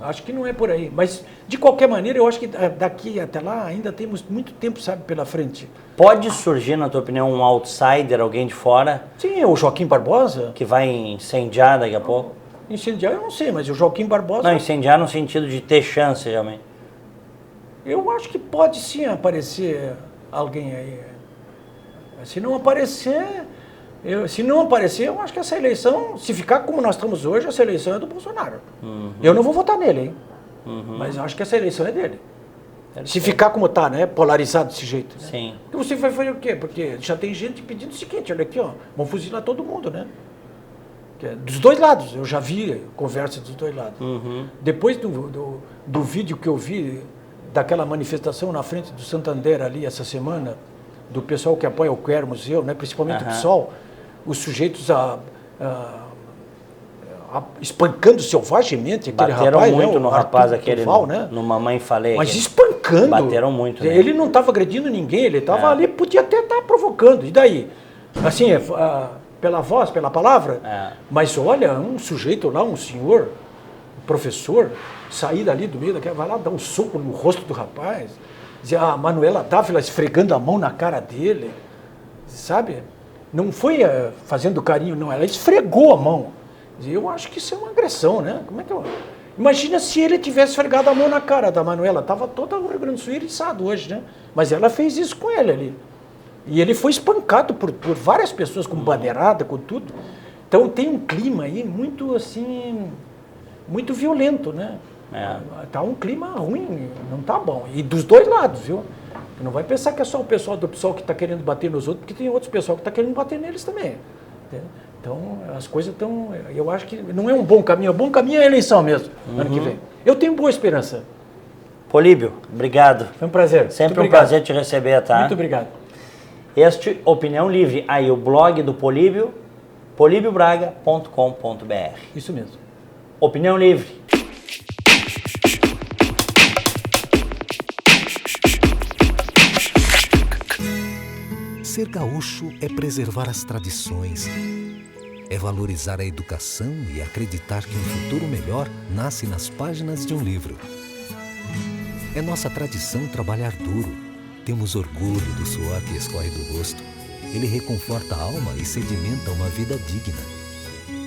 acho que não é por aí. Mas, de qualquer maneira, eu acho que daqui até lá ainda temos muito tempo, sabe, pela frente. Pode surgir, na tua opinião, um outsider, alguém de fora, Sim, o Joaquim Barbosa, que vai incendiar daqui a pouco? incendiar, eu não sei, mas o Joaquim Barbosa... Não, incendiar no sentido de ter chance, realmente. Eu acho que pode sim aparecer alguém aí. Se não aparecer, eu acho que essa eleição, se ficar como nós estamos hoje, essa eleição é do Bolsonaro. Eu não vou votar nele, hein? Mas eu acho que essa eleição é dele. Se ficar como está, né? Polarizado desse jeito. Né? Sim. E você vai fazer o quê? Porque já tem gente pedindo o seguinte, olha aqui, ó, vão fuzilar todo mundo, né? Dos dois lados, eu já vi conversa dos dois lados. Depois do vídeo que eu vi daquela manifestação na frente do Santander ali essa semana, do pessoal que apoia o Quer Museu, né, principalmente o PSOL, os sujeitos espancando selvagemente aquele Bateram rapaz, muito né, no o rapaz Arthur aquele, Duval, né? no Mamãe Falei. Mas aquele. espancando. Bateram muito, né? Ele não estava agredindo ninguém, ele estava ali, podia até estar provocando. E daí? Assim, pela voz, pela palavra. Mas olha, um sujeito lá, um senhor, um professor, sair dali do meio daquela, vai lá dar um soco no rosto do rapaz. Dizer, a Manuela Dávila esfregando a mão na cara dele. Sabe? Não foi fazendo carinho, não. Ela esfregou a mão. Eu acho que isso é uma agressão, né? Como é que eu... Imagina se ele tivesse esfregado a mão na cara da Manuela. Estava todo o Rio Grande do Sul eriçado hoje, né? Mas ela fez isso com ele ali. E ele foi espancado por várias pessoas, com bandeirada, com tudo. Então tem um clima aí muito, assim, muito violento, né? Tá um clima ruim, não tá bom. E dos dois lados, viu? Não vai pensar que é só o pessoal do PSOL que está querendo bater nos outros, porque tem outros pessoal que está querendo bater neles também. Entendeu? Então, as coisas estão... Eu acho que não é um bom caminho. O bom caminho é a eleição mesmo, ano que vem. Eu tenho boa esperança. Políbio, obrigado. Foi um prazer. Sempre um prazer te receber, tá? Muito obrigado. Este Opinião Livre. Aí, o blog do Políbio, polibiobraga.com.br. Isso mesmo. Opinião Livre. Ser gaúcho é preservar as tradições, é valorizar a educação e acreditar que um futuro melhor nasce nas páginas de um livro. É nossa tradição trabalhar duro. Temos orgulho do suor que escorre do rosto. Ele reconforta a alma e sedimenta uma vida digna.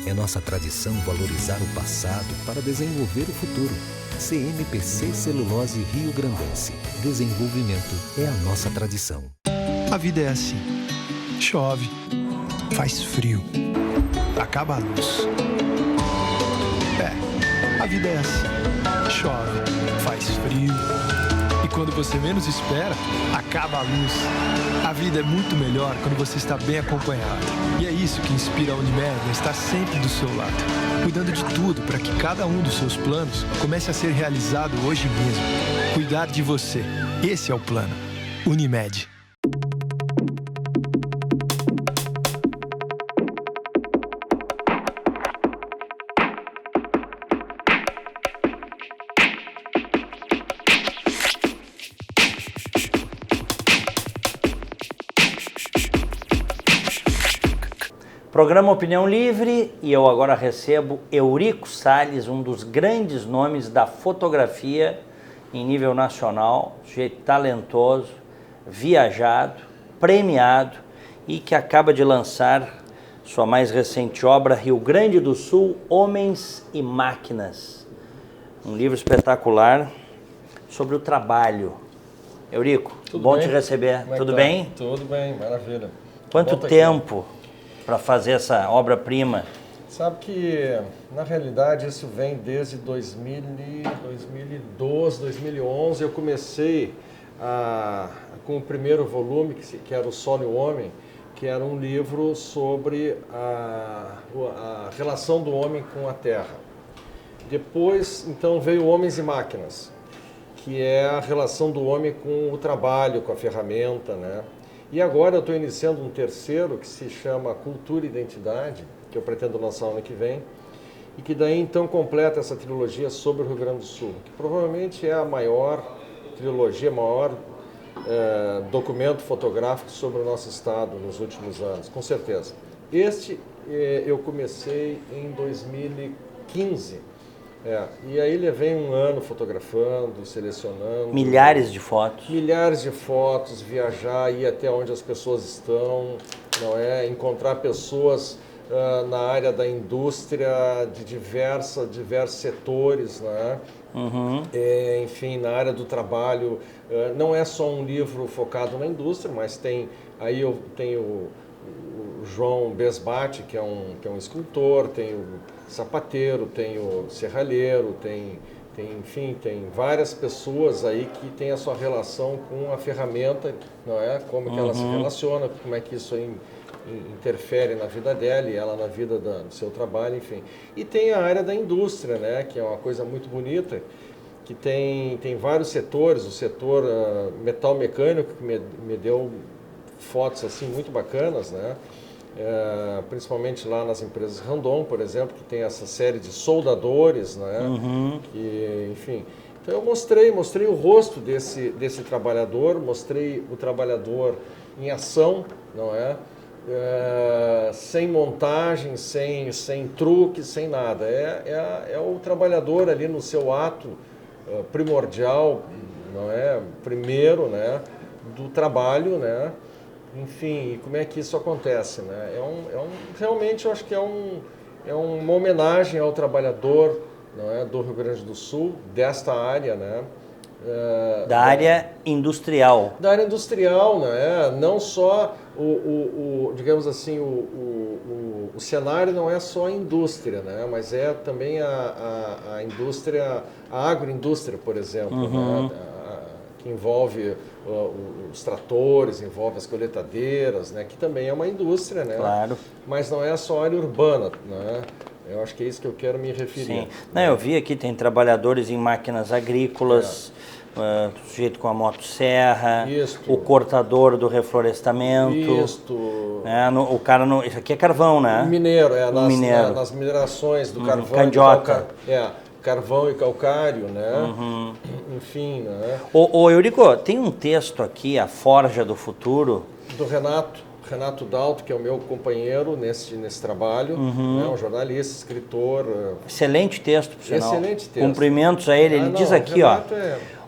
É nossa tradição valorizar o passado para desenvolver o futuro. CMPC Celulose Rio Grandense. Desenvolvimento é a nossa tradição. A vida é assim. Chove, faz frio, acaba a luz. A vida é assim. Chove, faz frio. E quando você menos espera, acaba a luz. A vida é muito melhor quando você está bem acompanhado. E é isso que inspira a Unimed a estar sempre do seu lado, cuidando de tudo para que cada um dos seus planos comece a ser realizado hoje mesmo. Cuidar de você. Esse é o plano. Unimed. Programa Opinião Livre, e eu agora recebo Eurico Salles, um dos grandes nomes da fotografia em nível nacional, sujeito talentoso, viajado, premiado e que acaba de lançar sua mais recente obra, Rio Grande do Sul, Homens e Máquinas. Um livro espetacular sobre o trabalho. Eurico, Tudo bom bem? te receber. Como é que Tudo tá? bem? Tudo bem, maravilha. Quanto Bom tá tempo para fazer essa obra-prima? Sabe que, na realidade, isso vem desde 2012, 2011. Eu comecei com o primeiro volume, que era O Solo e o Homem, que era um livro sobre a relação do homem com a Terra. Depois, então, veio Homens e Máquinas, que é a relação do homem com o trabalho, com a ferramenta, né? E agora eu estou iniciando um terceiro que se chama Cultura e Identidade, que eu pretendo lançar ano que vem, e que daí então completa essa trilogia sobre o Rio Grande do Sul, que provavelmente é a maior trilogia, maior documento fotográfico sobre o nosso estado nos últimos anos, com certeza. Este eu comecei em 2015, e aí levei um ano fotografando, selecionando. Milhares de fotos. Milhares de fotos, viajar, ir até onde as pessoas estão, não é? Encontrar pessoas na área da indústria de diversos setores, né? Uhum. Enfim, na área do trabalho. Não é só um livro focado na indústria, mas aí eu tenho o João Besbate, que é um escultor, tem o sapateiro, tem o serralheiro, enfim, tem várias pessoas aí que têm a sua relação com a ferramenta, não é? Como que ela se relaciona, como é que isso aí interfere na vida dela e ela na vida do seu trabalho, enfim. E tem a área da indústria, né? Que é uma coisa muito bonita, que tem vários setores. O setor metal mecânico, que me deu fotos assim muito bacanas, né? Principalmente lá nas empresas Randon, por exemplo, que tem essa série de soldadores, né? Que, enfim, então eu mostrei o rosto desse trabalhador, mostrei o trabalhador em ação, não é? Sem montagem, sem truque, sem nada. É o trabalhador ali no seu ato primordial, não é? Primeiro, né? Do trabalho, né? Enfim, e como é que isso acontece, né? Realmente eu acho que é uma homenagem ao trabalhador, não é? Do Rio Grande do Sul, desta área, né? Da área industrial. Da área industrial, né? Não só digamos assim, o cenário não é só a indústria, né? Mas é também a indústria, a agroindústria, por exemplo, né? Que envolve os tratores, envolve as coletadeiras, né? Que também é uma indústria, né? Claro. Mas não é só área urbana, né? Eu acho que é isso que eu quero me referir. Sim. Não, eu vi aqui, tem trabalhadores em máquinas agrícolas, sujeito com a motosserra, o cortador do reflorestamento. O cara isso aqui é carvão, né? Mineiro, nas minerações do carvão. Candiota. Carvão e calcário, né? Enfim, né? Ô Eurico, tem um texto aqui, A Forja do Futuro. Do Renato Dalto, que é o meu companheiro nesse trabalho, né? Um jornalista, escritor. Excelente texto, por sinal. Excelente texto. Cumprimentos a ele. Ele diz aqui,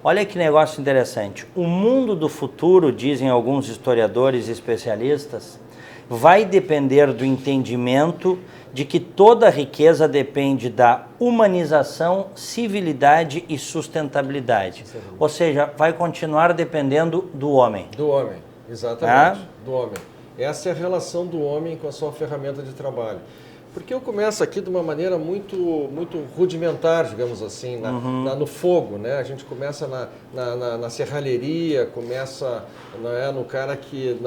olha que negócio interessante. O mundo do futuro, dizem alguns historiadores e especialistas, vai depender do entendimento de que toda riqueza depende da humanização, civilidade e sustentabilidade. Ou seja, vai continuar dependendo do homem. Do homem, exatamente. Do homem. Essa é a relação do homem com a sua ferramenta de trabalho. Porque eu começo aqui de uma maneira muito rudimentar, digamos assim, no fogo, né? A gente começa na serralheria, começa, não é, no cara que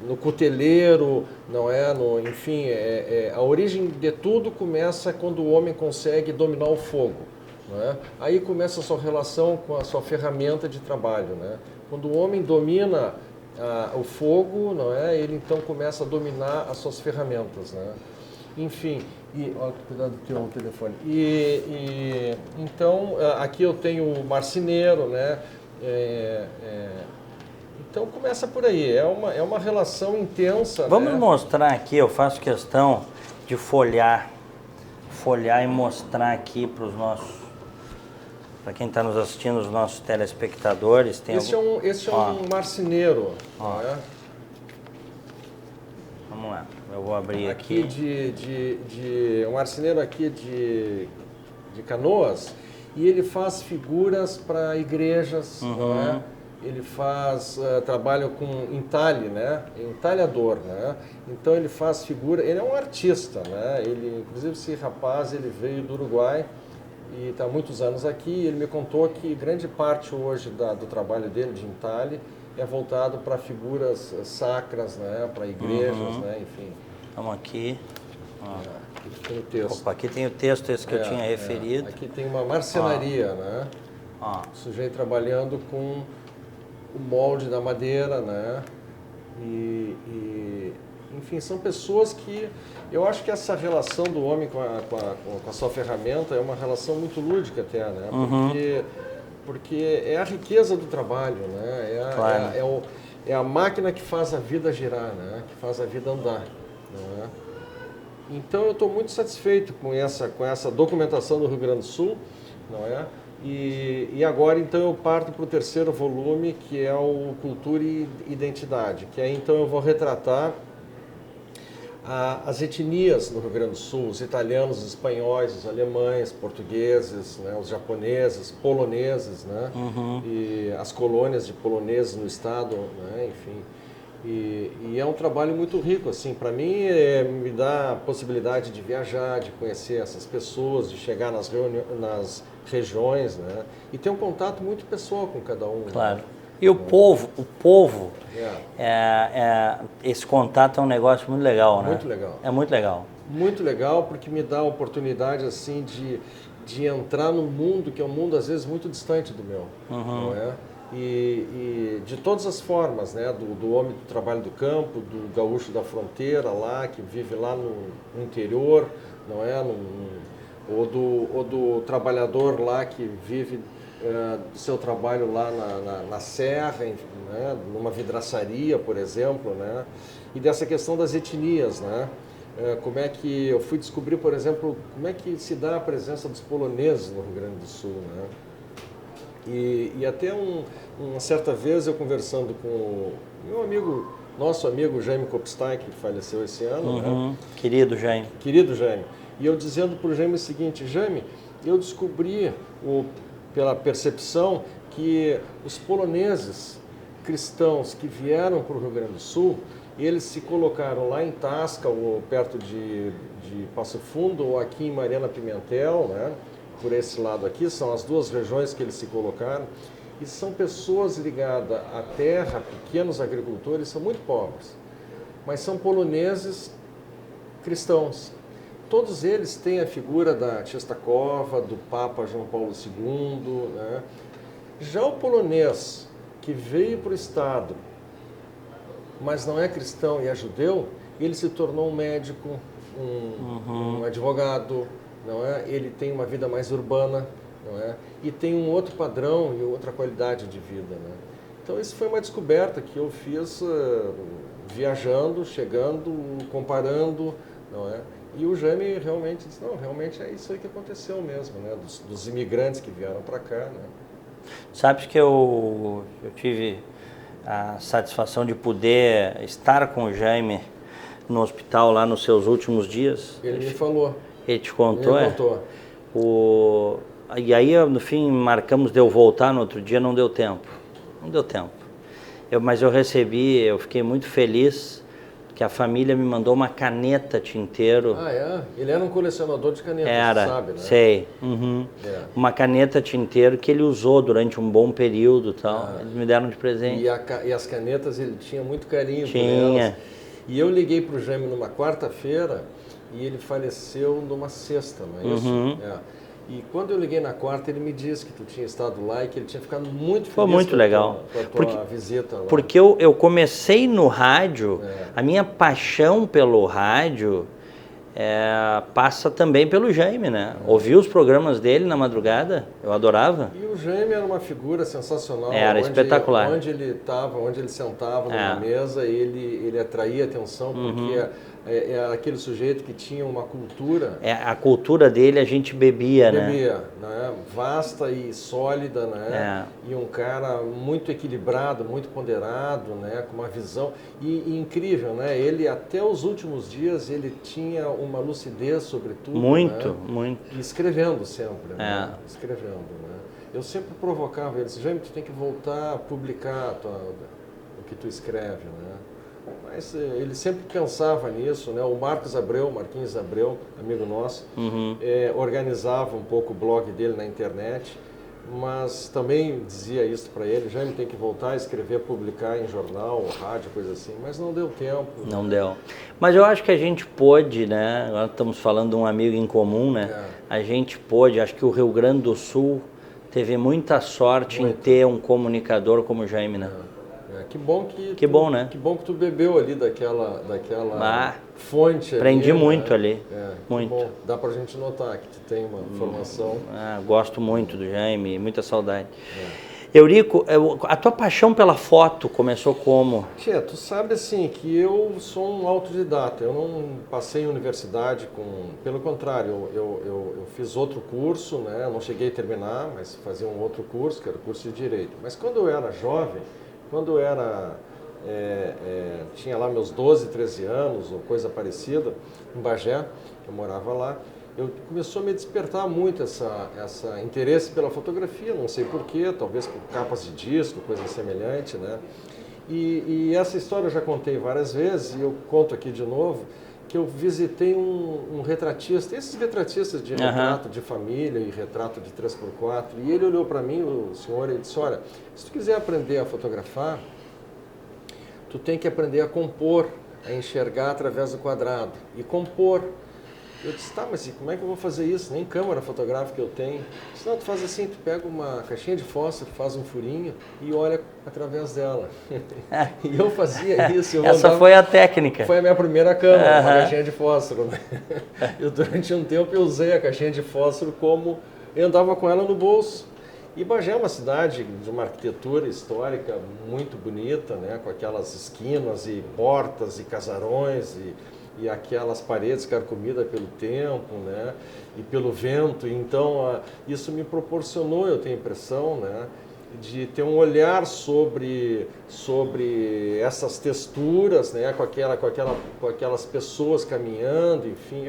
no cuteleiro, não é, enfim, a origem de tudo começa quando o homem consegue dominar o fogo, não é? Aí começa a sua relação com a sua ferramenta de trabalho, né? Quando o homem domina o fogo, não é, ele então começa a dominar as suas ferramentas, né? Enfim, cuidado do teu telefone. Então, aqui eu tenho o marceneiro, né? Então começa por aí, é uma relação intensa. Vamos né? mostrar aqui, eu faço questão de folhear e mostrar aqui para os nossos, para quem está nos assistindo, os nossos telespectadores. Esse é um marceneiro. Né? Vamos lá, eu vou abrir aqui. Um marceneiro aqui de Canoas, e ele faz figuras para igrejas, não é? Ele trabalha com entalhe, né? Entalhador, né? Então ele faz figura, ele é um artista, né? Inclusive esse rapaz, ele veio do Uruguai, e está há muitos anos aqui. Ele me contou que grande parte hoje do trabalho dele de entalhe é voltado para figuras sacras, né, para igrejas, né, enfim. Estamos aqui. Aqui tem o texto. Opa, aqui tem o texto esse que eu tinha referido. Aqui tem uma marcenaria, né? O sujeito trabalhando com o molde da madeira, né? Enfim, são pessoas que... Eu acho que essa relação do homem com a sua ferramenta é uma relação muito lúdica até, né? Porque é a riqueza do trabalho, né? É a máquina que faz a vida girar, né? Que faz a vida andar, né? Então eu estou muito satisfeito com essa documentação do Rio Grande do Sul, não é? E agora então eu parto para o terceiro volume, que é o Cultura e Identidade, que aí então eu vou retratar as etnias no Rio Grande do Sul, os italianos, os espanhóis, os alemães, portugueses, né, os japoneses, poloneses, né, e as colônias de poloneses no estado, né, enfim. E é um trabalho muito rico, assim, para mim me dá a possibilidade de viajar, de conhecer essas pessoas, de chegar nas regiões, né, e ter um contato muito pessoal com cada um. Claro. Né? E o povo, esse contato é um negócio muito legal, né? Muito legal. É muito legal. Muito legal, porque me dá a oportunidade, assim, de entrar num mundo que é um mundo, às vezes, muito distante do meu, não é? E de todas as formas, né? Do homem do trabalho do campo, do gaúcho da fronteira lá, que vive lá no interior, não é? Ou do trabalhador lá que vive do seu trabalho lá na serra, né? Numa vidraçaria, por exemplo, né? E dessa questão das etnias, né? Como é que eu fui descobrir, por exemplo, como é que se dá a presença dos poloneses no Rio Grande do Sul, né? E até uma certa vez eu conversando com o meu amigo, nosso amigo Jaime Kopstein, que faleceu esse ano, né? Querido Jaime. Querido Jaime. E eu dizendo para o Jaime o seguinte: Jaime, eu descobri, pela percepção, que os poloneses cristãos que vieram para o Rio Grande do Sul, eles se colocaram lá em Tasca, ou perto de Passo Fundo, ou aqui em Mariana Pimentel, né? Por esse lado aqui, são as duas regiões que eles se colocaram, e são pessoas ligadas à terra, pequenos agricultores, são muito pobres, mas são poloneses cristãos. Todos eles têm a figura da Czestochowa, do Papa João Paulo II, né? Já o polonês, que veio para o Estado, mas não é cristão e é judeu, ele se tornou um médico, um advogado, não é? Ele tem uma vida mais urbana, não é? E tem um outro padrão e outra qualidade de vida, né? Então isso foi uma descoberta que eu fiz viajando, chegando, comparando, não é? E o Jaime realmente disse: não, realmente é isso aí que aconteceu mesmo, né? Dos imigrantes que vieram para cá, né? Sabes que eu tive a satisfação de poder estar com o Jaime no hospital lá nos seus últimos dias. Ele me falou. Ele te contou? Ele contou. E aí, no fim, marcamos de eu voltar no outro dia, não deu tempo. Não deu tempo. Mas eu recebi, eu fiquei muito feliz que a família me mandou uma caneta tinteiro. Ah, é? Ele era um colecionador de canetas, você sabe, né? Sei. Uma caneta tinteiro que ele usou durante um bom período e tal. Eles me deram de presente. E as canetas ele tinha muito carinho por Tinha. elas. E eu liguei para o Jaime numa quarta-feira e ele faleceu numa sexta, não é isso? E quando eu liguei na quarta, ele me disse que tu tinha estado lá e que ele tinha ficado muito feliz. Foi muito legal. Com a tua visita lá. Porque eu comecei no rádio, a minha paixão pelo rádio passa também pelo Jaime, né? Ouvir os programas dele na madrugada, eu adorava. E o Jaime era uma figura sensacional. Era espetacular. Onde ele estava, onde ele sentava numa mesa, ele atraía atenção, porque era aquele sujeito que tinha uma cultura. A cultura dele a gente bebia, né? Bebia, né? Vasta e sólida, né? E um cara muito equilibrado, muito ponderado, né? Com uma visão e incrível, né? Ele até os últimos dias ele tinha uma lucidez sobre tudo, muito, né? muito. E escrevendo sempre, né? Escrevendo, né? Eu sempre provocava ele, Jaime, tu tem que voltar a publicar o que tu escreve, né? Mas ele sempre pensava nisso, né? O Marquinhos Abreu, amigo nosso, organizava um pouco o blog dele na internet, mas também dizia isso para ele, Jaime, tem que voltar a escrever, publicar em jornal, rádio, coisa assim, mas não deu tempo. Não deu. Mas eu acho que a gente pôde, né? Agora estamos falando de um amigo em comum, né? A gente pôde, acho que o Rio Grande do Sul teve muita sorte em ter um comunicador como o Jaime, né? Que bom que né? Que bom que tu bebeu ali daquela fonte. Aprendi ali, muito né? ali. Muito. Bom. Dá pra gente notar que tu tem uma formação. Gosto muito do Jaime, muita saudade. Eurico, a tua paixão pela foto começou como? Tia, tu sabe assim que eu sou um autodidata, eu não passei em universidade pelo contrário, eu fiz outro curso, né? Eu não cheguei a terminar, mas fazia um outro curso, que era o curso de Direito. Mas quando eu era jovem, tinha lá meus 12, 13 anos, ou coisa parecida, em Bagé, eu morava lá, começou a me despertar muito essa interesse pela fotografia, não sei porquê, talvez por capas de disco, coisa semelhante, né? E essa história eu já contei várias vezes, e eu conto aqui de novo, que eu visitei um retratista, esses retratistas de retrato de família e retrato de 3x4, e ele olhou para mim, o senhor, e disse, olha, se tu quiser aprender a fotografar, tu tem que aprender a compor, a enxergar através do quadrado, e compor. Eu disse, tá, mas como é que eu vou fazer isso? Nem câmera fotográfica eu tenho. Eu disse, não, tu faz assim, tu pega uma caixinha de fósforo, faz um furinho e olha através dela. E eu fazia isso. Essa foi a técnica. Foi a minha primeira câmera, uma caixinha de fósforo. Né? Eu, durante um tempo, eu usei a caixinha de fósforo como... Eu andava com ela no bolso. E Bagé é uma cidade de uma arquitetura histórica muito bonita, né? Com aquelas esquinas e portas e casarões e aquelas paredes carcomidas pelo tempo, né, e pelo vento. Então, isso me proporcionou, eu tenho a impressão, né, de ter um olhar sobre essas texturas, né, com aquelas pessoas caminhando, enfim.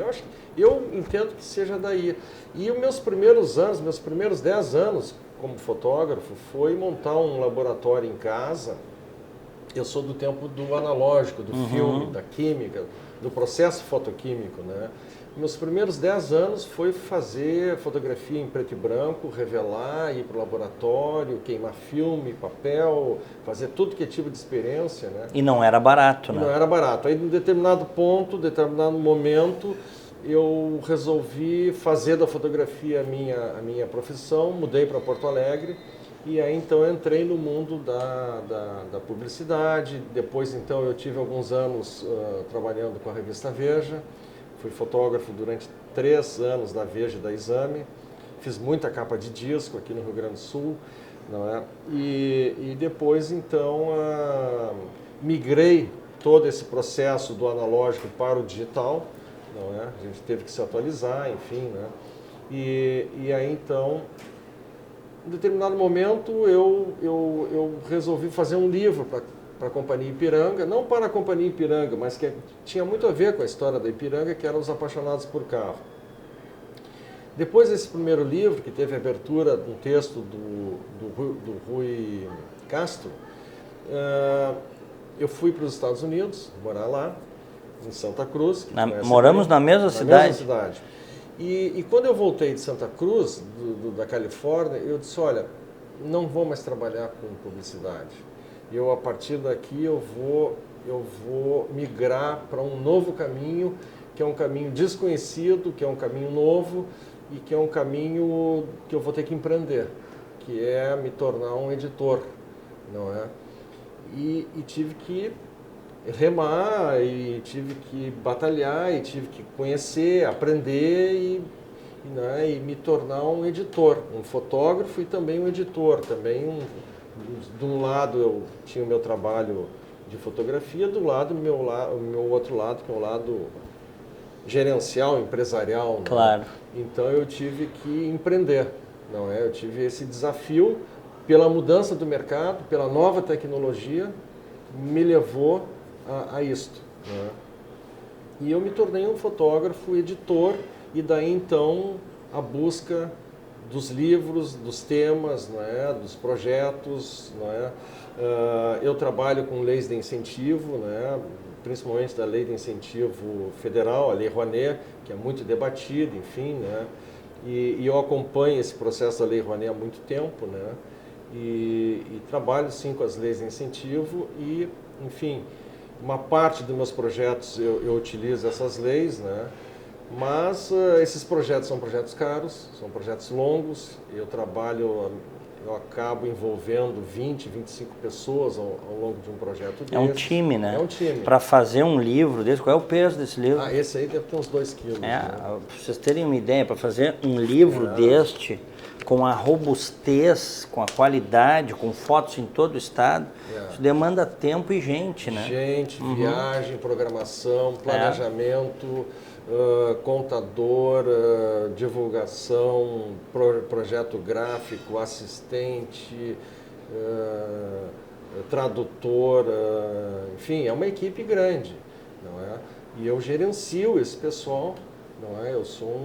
Eu entendo que seja daí. E os meus primeiros 10 anos como fotógrafo, foi montar um laboratório em casa. Eu sou do tempo do analógico, do filme, da química, do processo fotoquímico, né? Meus primeiros 10 anos foi fazer fotografia em preto e branco, revelar, ir para o laboratório, queimar filme, papel, fazer tudo que é tipo de experiência, né? E não era barato, né? Não era barato. Aí, em determinado momento, eu resolvi fazer da fotografia a minha profissão, mudei para Porto Alegre. E aí, então, eu entrei no mundo da publicidade. Depois, então, eu tive alguns anos trabalhando com a revista Veja. Fui fotógrafo durante 3 anos da Veja e da Exame. Fiz muita capa de disco aqui no Rio Grande do Sul. Não é? E depois, então, migrei todo esse processo do analógico para o digital. Não é? A gente teve que se atualizar, enfim. Né? E aí, então... Em determinado momento, eu resolvi fazer um livro para a Companhia Ipiranga, não para a Companhia Ipiranga, mas que tinha muito a ver com a história da Ipiranga, que era Os Apaixonados por Carro. Depois desse primeiro livro, que teve a abertura de um texto do Rui Castro, eu fui para os Estados Unidos, morar lá, em Santa Cruz. Moramos na mesma cidade? Na mesma cidade. E quando eu voltei de Santa Cruz, da Califórnia, eu disse, olha, não vou mais trabalhar com publicidade. A partir daqui, eu vou migrar para um novo caminho, que é um caminho desconhecido, que é um caminho novo e que é um caminho que eu vou ter que empreender, que é me tornar um editor, não é? E tive que remar, e tive que batalhar, e tive que conhecer, aprender e me tornar um editor, um fotógrafo e também um editor. Também, de um lado eu tinha o meu trabalho de fotografia, do lado o meu outro lado, que é o lado gerencial, empresarial. Né? Claro. Então eu tive que empreender, não é? Eu tive esse desafio pela mudança do mercado, pela nova tecnologia, me levou a isto. Né? E eu me tornei um fotógrafo, editor, e daí então a busca dos livros, dos temas, não é? Dos projetos. Não é? Eu trabalho com leis de incentivo, né? Principalmente da lei de incentivo federal, a Lei Rouanet, que é muito debatida, enfim, né? E eu acompanho esse processo da Lei Rouanet há muito tempo, né? E trabalho sim com as leis de incentivo e, enfim, uma parte dos meus projetos eu utilizo essas leis, né? Mas esses projetos são projetos caros, são projetos longos, eu acabo envolvendo 20, 25 pessoas ao longo de um projeto desse. É um time, né? É um time. Para fazer um livro desse, qual é o peso desse livro? Esse aí deve ter uns 2 quilos. Né? Para vocês terem uma ideia, para fazer um livro deste, com a robustez, com a qualidade, com fotos em todo o estado, isso demanda tempo e gente, né? Gente, viagem, programação, planejamento, contador, divulgação, projeto gráfico, assistente, tradutor, enfim, é uma equipe grande, não é? E eu gerencio esse pessoal, não é? Eu sou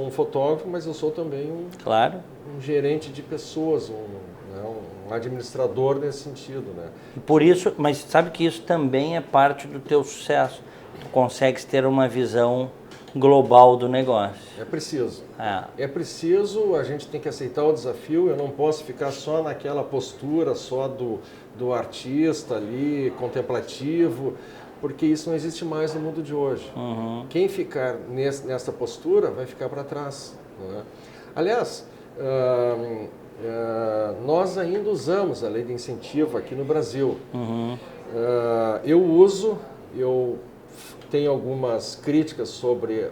um fotógrafo, mas eu sou também um gerente de pessoas, um administrador nesse sentido, né? E por isso, mas sabe que isso também é parte do teu sucesso. Tu consegues ter uma visão global do negócio. É preciso. É preciso, a gente tem que aceitar o desafio, eu não posso ficar só naquela postura, só do artista ali, contemplativo, porque isso não existe mais no mundo de hoje. Quem ficar nessa postura vai ficar para trás. Não é? Aliás, nós ainda usamos a lei de incentivo aqui no Brasil. Eu tenho algumas críticas sobre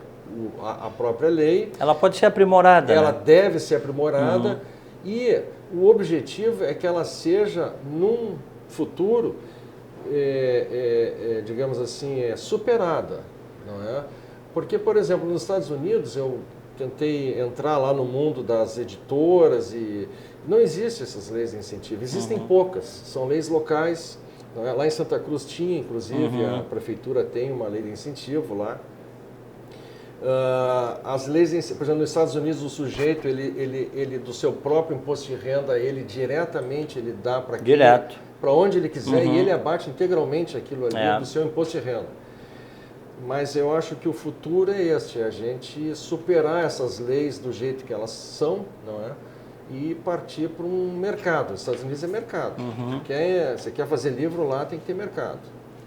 a própria lei. Ela pode ser aprimorada. Ela né? deve ser aprimorada e o objetivo é que ela seja, num futuro, digamos assim, superada. Não é? Porque, por exemplo, nos Estados Unidos, eu tentei entrar lá no mundo das editoras e não existem essas leis de incentivo. Existem poucas, são leis locais. Não é? Lá em Santa Cruz tinha, inclusive, a prefeitura tem uma lei de incentivo lá. As leis, por exemplo, nos Estados Unidos, o sujeito, ele do seu próprio imposto de renda, ele diretamente ele dá para onde ele quiser e ele abate integralmente aquilo ali do seu imposto de renda. Mas eu acho que o futuro é este, a gente superar essas leis do jeito que elas são, não é? E partir para um mercado. Os Estados Unidos é mercado. Você quer fazer livro lá, tem que ter mercado.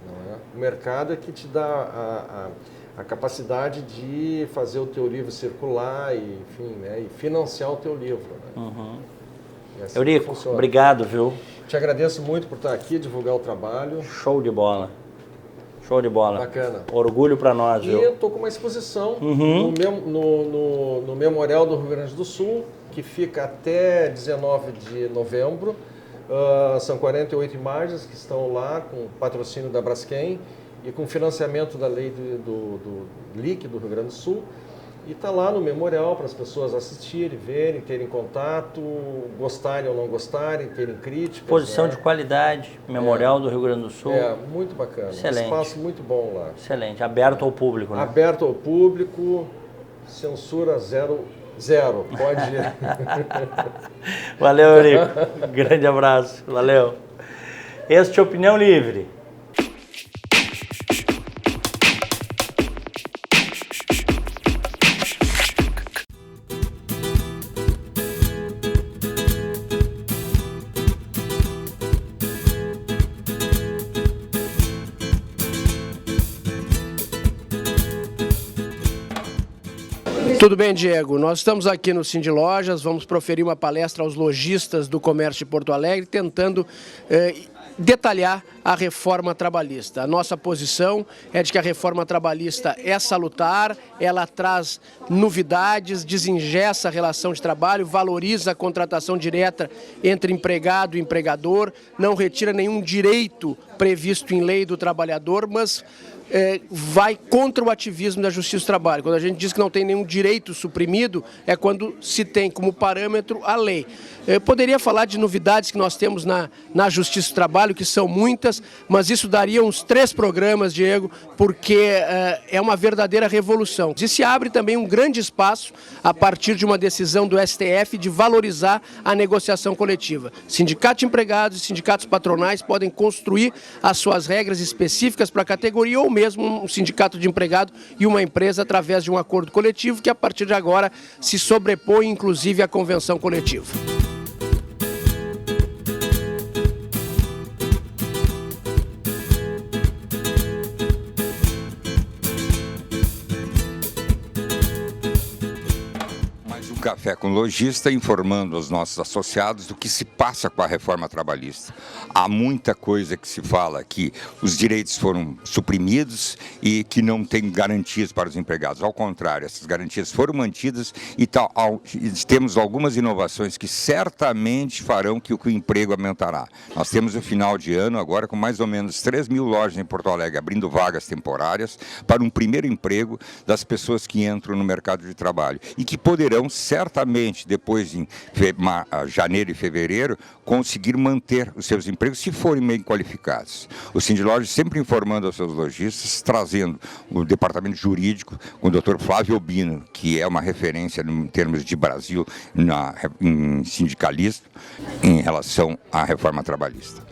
Não é? O mercado é que te dá a capacidade de fazer o teu livro circular e, enfim, né, e financiar o teu livro. Né? Assim Eurico, obrigado, viu? Te agradeço muito por estar aqui, divulgar o trabalho. Show de bola. Show de bola. Bacana. Orgulho para nós, viu? E eu estou com uma exposição no Memorial do Rio Grande do Sul, que fica até 19 de novembro. São 48 imagens que estão lá com patrocínio da Braskem e com financiamento da lei do LIC do Rio Grande do Sul. E está lá no memorial para as pessoas assistirem, verem, terem contato, gostarem ou não gostarem, terem críticas. Exposição né? de qualidade, Memorial do Rio Grande do Sul. Muito bacana. Excelente. Um espaço muito bom lá. Excelente, aberto ao público, né? Aberto ao público, censura zero. Pode ir. Valeu, Eurico. Grande abraço. Valeu. Este é Opinião Livre. Tudo bem, Diego? Nós estamos aqui no Cindy Lojas, vamos proferir uma palestra aos lojistas do comércio de Porto Alegre, tentando detalhar a reforma trabalhista. A nossa posição é de que a reforma trabalhista é salutar, ela traz novidades, desengessa a relação de trabalho, valoriza a contratação direta entre empregado e empregador, não retira nenhum direito previsto em lei do trabalhador, mas vai contra o ativismo da Justiça do Trabalho. Quando a gente diz que não tem nenhum direito suprimido, é quando se tem como parâmetro a lei. Eu poderia falar de novidades que nós temos na Justiça do Trabalho. trabalho, que são muitas, mas isso daria uns 3 programas, Diego, porque é uma verdadeira revolução. E se abre também um grande espaço, a partir de uma decisão do STF, de valorizar a negociação coletiva. Sindicato de empregados e sindicatos patronais podem construir as suas regras específicas para a categoria, ou mesmo um sindicato de empregado e uma empresa através de um acordo coletivo que, a partir de agora, se sobrepõe, inclusive, à convenção coletiva. Café com Lojista, informando aos nossos associados do que se passa com a reforma trabalhista. Há muita coisa que se fala que os direitos foram suprimidos e que não tem garantias para os empregados. Ao contrário, essas garantias foram mantidas e temos algumas inovações que certamente farão que o emprego aumentará. Nós temos o final de ano agora com mais ou menos 3 mil lojas em Porto Alegre abrindo vagas temporárias para um primeiro emprego das pessoas que entram no mercado de trabalho e que poderão certamente, depois em janeiro e fevereiro, conseguir manter os seus empregos se forem bem qualificados. O Sindlojas sempre informando aos seus lojistas, trazendo o departamento jurídico com o Dr. Flávio Albino, que é uma referência em termos de Brasil em sindicalismo em relação à reforma trabalhista.